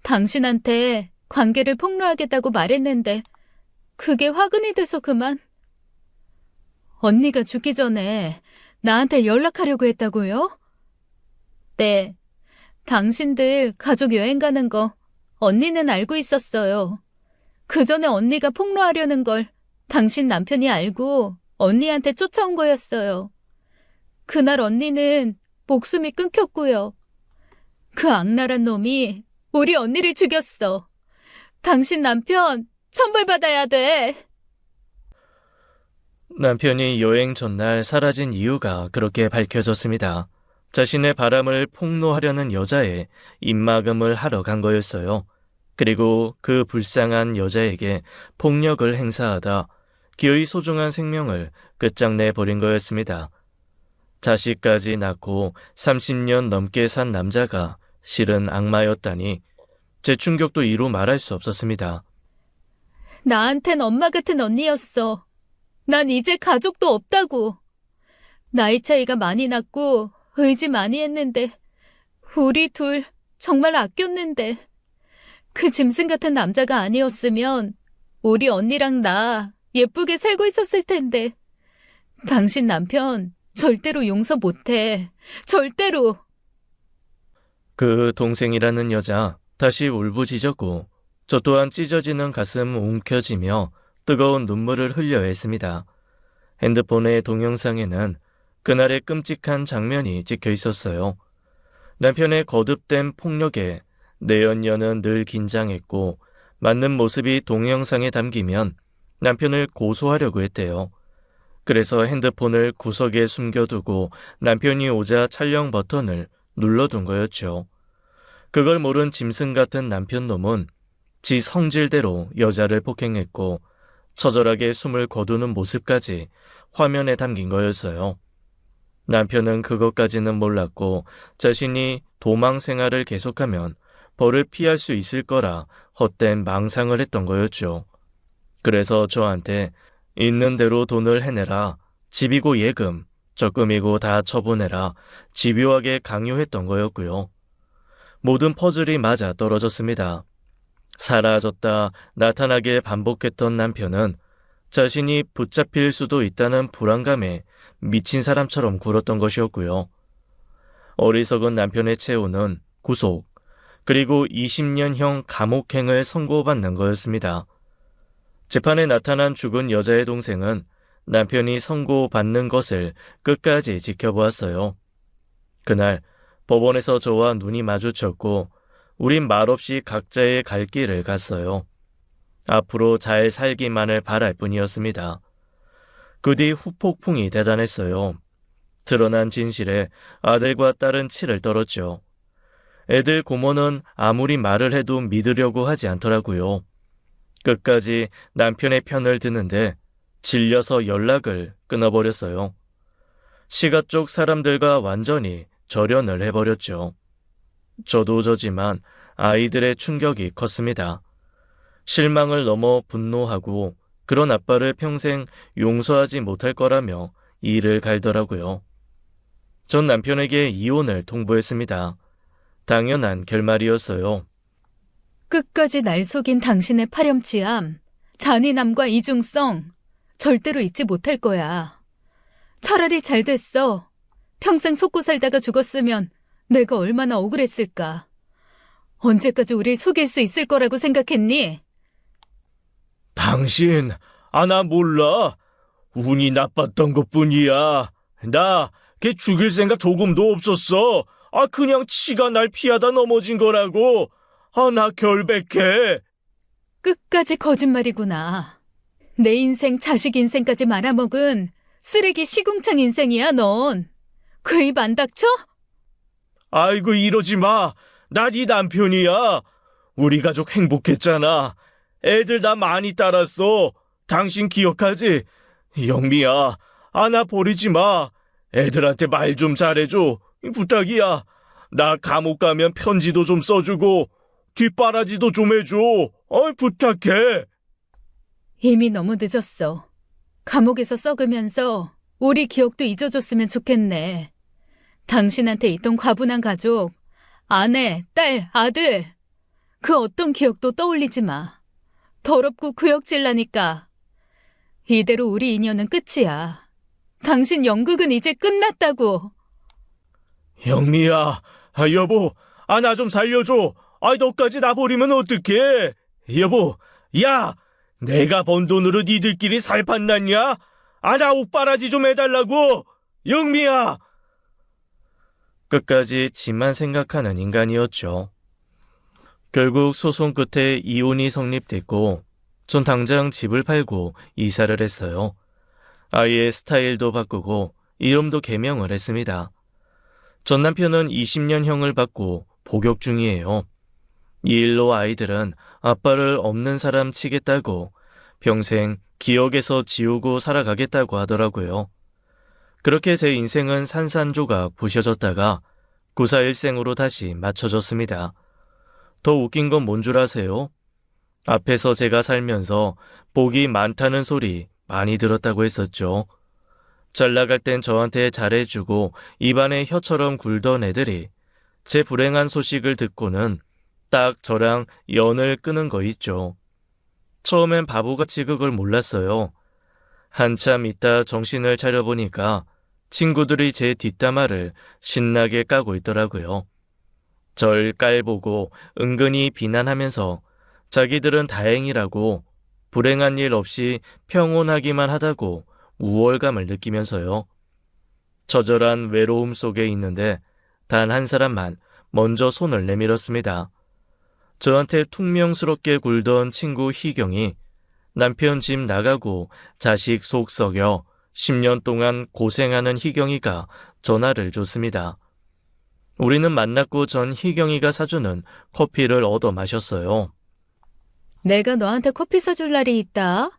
당신한테 관계를 폭로하겠다고 말했는데 그게 화근이 돼서 그만. 언니가 죽기 전에 나한테 연락하려고 했다고요? 네. 당신들 가족 여행 가는 거 언니는 알고 있었어요. 그 전에 언니가 폭로하려는 걸 당신 남편이 알고 언니한테 쫓아온 거였어요. 그날 언니는 목숨이 끊겼고요. 그 악랄한 놈이 우리 언니를 죽였어. 당신 남편 천벌받아야 돼. 남편이 여행 전날 사라진 이유가 그렇게 밝혀졌습니다. 자신의 바람을 폭로하려는 여자의 입막음을 하러 간 거였어요. 그리고 그 불쌍한 여자에게 폭력을 행사하다 그의 소중한 생명을 끝장내 버린 거였습니다. 자식까지 낳고 30년 넘게 산 남자가 실은 악마였다니 제 충격도 이루 말할 수 없었습니다. 나한텐 엄마 같은 언니였어. 난 이제 가족도 없다고. 나이 차이가 많이 났고 의지 많이 했는데 우리 둘 정말 아꼈는데 그 짐승 같은 남자가 아니었으면 우리 언니랑 나 예쁘게 살고 있었을 텐데. 당신 남편 절대로 용서 못해. 절대로. 그 동생이라는 여자 다시 울부짖었고 저 또한 찢어지는 가슴 움켜쥐며 뜨거운 눈물을 흘려야 했습니다. 핸드폰의 동영상에는 그날의 끔찍한 장면이 찍혀 있었어요. 남편의 거듭된 폭력에 내연녀는 늘 긴장했고 맞는 모습이 동영상에 담기면 남편을 고소하려고 했대요. 그래서 핸드폰을 구석에 숨겨두고 남편이 오자 촬영 버튼을 눌러둔 거였죠. 그걸 모른 짐승 같은 남편 놈은 지 성질대로 여자를 폭행했고 처절하게 숨을 거두는 모습까지 화면에 담긴 거였어요. 남편은 그것까지는 몰랐고 자신이 도망 생활을 계속하면 벌을 피할 수 있을 거라 헛된 망상을 했던 거였죠. 그래서 저한테 있는 대로 돈을 해내라, 집이고 예금, 적금이고 다 처분해라, 집요하게 강요했던 거였고요. 모든 퍼즐이 맞아 떨어졌습니다. 사라졌다 나타나길 반복했던 남편은 자신이 붙잡힐 수도 있다는 불안감에 미친 사람처럼 굴었던 것이었고요. 어리석은 남편의 최후는 구속, 그리고 20년형 감옥행을 선고받는 거였습니다. 재판에 나타난 죽은 여자의 동생은 남편이 선고받는 것을 끝까지 지켜보았어요. 그날 법원에서 저와 눈이 마주쳤고 우린 말없이 각자의 갈 길을 갔어요. 앞으로 잘 살기만을 바랄 뿐이었습니다. 그 뒤 후폭풍이 대단했어요. 드러난 진실에 아들과 딸은 치를 떨었죠. 애들 고모는 아무리 말을 해도 믿으려고 하지 않더라고요. 끝까지 남편의 편을 드는데 질려서 연락을 끊어버렸어요. 시가 쪽 사람들과 완전히 절연을 해버렸죠. 저도 저지만 아이들의 충격이 컸습니다. 실망을 넘어 분노하고 그런 아빠를 평생 용서하지 못할 거라며 이를 갈더라고요. 전 남편에게 이혼을 통보했습니다. 당연한 결말이었어요. 끝까지 날 속인 당신의 파렴치함, 잔인함과 이중성 절대로 잊지 못할 거야. 차라리 잘 됐어. 평생 속고 살다가 죽었으면 내가 얼마나 억울했을까. 언제까지 우릴 속일 수 있을 거라고 생각했니? 당신, 나 몰라. 운이 나빴던 것뿐이야. 나 걔 죽일 생각 조금도 없었어. 그냥 치가 날 피하다 넘어진 거라고. 나 결백해. 끝까지 거짓말이구나. 내 인생, 자식 인생까지 말아먹은 쓰레기 시궁창 인생이야, 넌. 그 입 안 닥쳐? 아이고, 이러지 마. 나 네 남편이야. 우리 가족 행복했잖아. 애들 나 많이 따랐어. 당신 기억하지? 영미야, 나 버리지 마. 애들한테 말 좀 잘해줘. 부탁이야. 나 감옥 가면 편지도 좀 써주고 뒷바라지도 좀 해줘. 부탁해. 이미 너무 늦었어. 감옥에서 썩으면서 우리 기억도 잊어줬으면 좋겠네. 당신한테 있던 과분한 가족, 아내, 딸, 아들, 그 어떤 기억도 떠올리지 마. 더럽고 구역질 나니까. 이대로 우리 인연은 끝이야. 당신 연극은 이제 끝났다고. 영미야, 여보, 나 좀 살려줘. 너까지 나 버리면 어떡해. 여보, 야, 내가 번 돈으로 니들끼리 살판 났냐? 나 옷바라지 좀 해달라고! 영미야! 끝까지 지만 생각하는 인간이었죠. 결국 소송 끝에 이혼이 성립됐고 전 당장 집을 팔고 이사를 했어요. 아이의 스타일도 바꾸고 이름도 개명을 했습니다. 전 남편은 20년형을 받고 복역 중이에요. 이 일로 아이들은 아빠를 없는 사람 치겠다고 평생 기억에서 지우고 살아가겠다고 하더라고요. 그렇게 제 인생은 산산조각 부셔졌다가 구사일생으로 다시 맞춰졌습니다. 더 웃긴 건 뭔 줄 아세요? 앞에서 제가 살면서 복이 많다는 소리 많이 들었다고 했었죠. 잘 나갈 땐 저한테 잘해주고 입안에 혀처럼 굴던 애들이 제 불행한 소식을 듣고는 딱 저랑 연을 끄는 거 있죠. 처음엔 바보같이 그걸 몰랐어요. 한참 있다 정신을 차려보니까 친구들이 제 뒷담화를 신나게 까고 있더라고요. 절 깔보고 은근히 비난하면서 자기들은 다행이라고 불행한 일 없이 평온하기만 하다고 우월감을 느끼면서요. 처절한 외로움 속에 있는데 단 한 사람만 먼저 손을 내밀었습니다. 저한테 퉁명스럽게 굴던 친구 희경이 남편 집 나가고 자식 속 썩여 10년 동안 고생하는 희경이가 전화를 줬습니다. 우리는 만났고 전 희경이가 사주는 커피를 얻어 마셨어요. 내가 너한테 커피 사줄 날이 있다.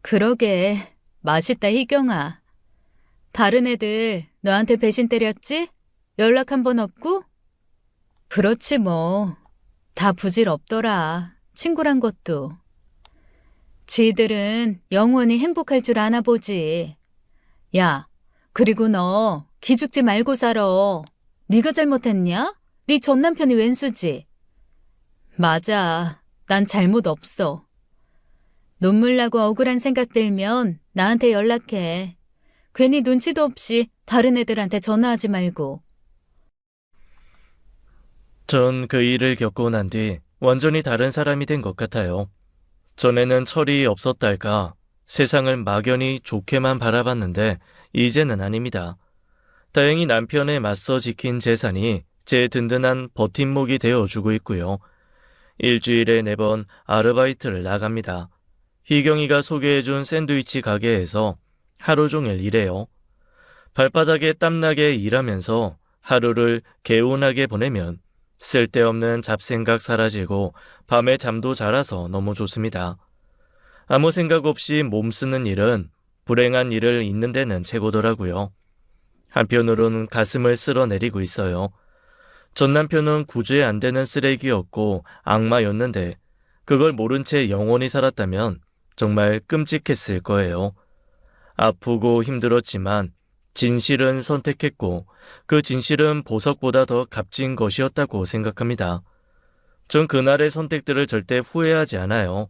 그러게, 맛있다, 희경아. 다른 애들 너한테 배신 때렸지? 연락 한 번 없고? 그렇지 뭐. 다 부질없더라. 친구란 것도. 지들은 영원히 행복할 줄 아나 보지. 야, 그리고 너 기죽지 말고 살아. 네가 잘못했냐? 네 전 남편이 왼수지. 맞아. 난 잘못 없어. 눈물 나고 억울한 생각 들면 나한테 연락해. 괜히 눈치도 없이 다른 애들한테 전화하지 말고. 전 그 일을 겪고 난 뒤 완전히 다른 사람이 된 것 같아요. 전에는 철이 없었달까 세상을 막연히 좋게만 바라봤는데 이제는 아닙니다. 다행히 남편에 맞서 지킨 재산이 제 든든한 버팀목이 되어주고 있고요. 일주일에 4번 아르바이트를 나갑니다. 희경이가 소개해준 샌드위치 가게에서 하루 종일 일해요. 발바닥에 땀나게 일하면서 하루를 개운하게 보내면 쓸데없는 잡생각 사라지고 밤에 잠도 잘 와서 너무 좋습니다. 아무 생각 없이 몸 쓰는 일은 불행한 일을 잇는 데는 최고더라고요. 한편으로는 가슴을 쓸어내리고 있어요. 전 남편은 구제 안 되는 쓰레기였고 악마였는데 그걸 모른 채 영원히 살았다면 정말 끔찍했을 거예요. 아프고 힘들었지만 진실은 선택했고 그 진실은 보석보다 더 값진 것이었다고 생각합니다. 전 그날의 선택들을 절대 후회하지 않아요.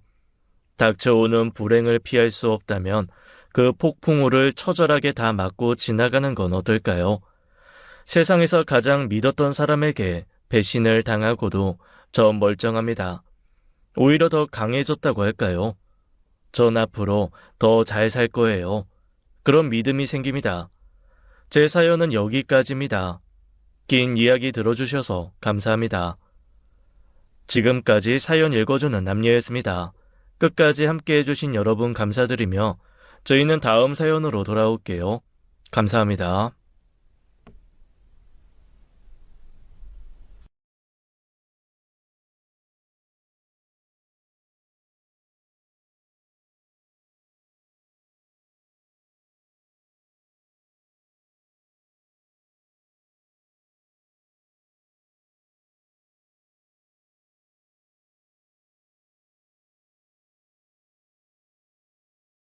닥쳐오는 불행을 피할 수 없다면 그 폭풍우를 처절하게 다 맞고 지나가는 건 어떨까요? 세상에서 가장 믿었던 사람에게 배신을 당하고도 저 멀쩡합니다. 오히려 더 강해졌다고 할까요? 전 앞으로 더 잘 살 거예요. 그런 믿음이 생깁니다. 제 사연은 여기까지입니다. 긴 이야기 들어주셔서 감사합니다. 지금까지 사연 읽어주는 남녀였습니다. 끝까지 함께 해주신 여러분 감사드리며 저희는 다음 사연으로 돌아올게요. 감사합니다.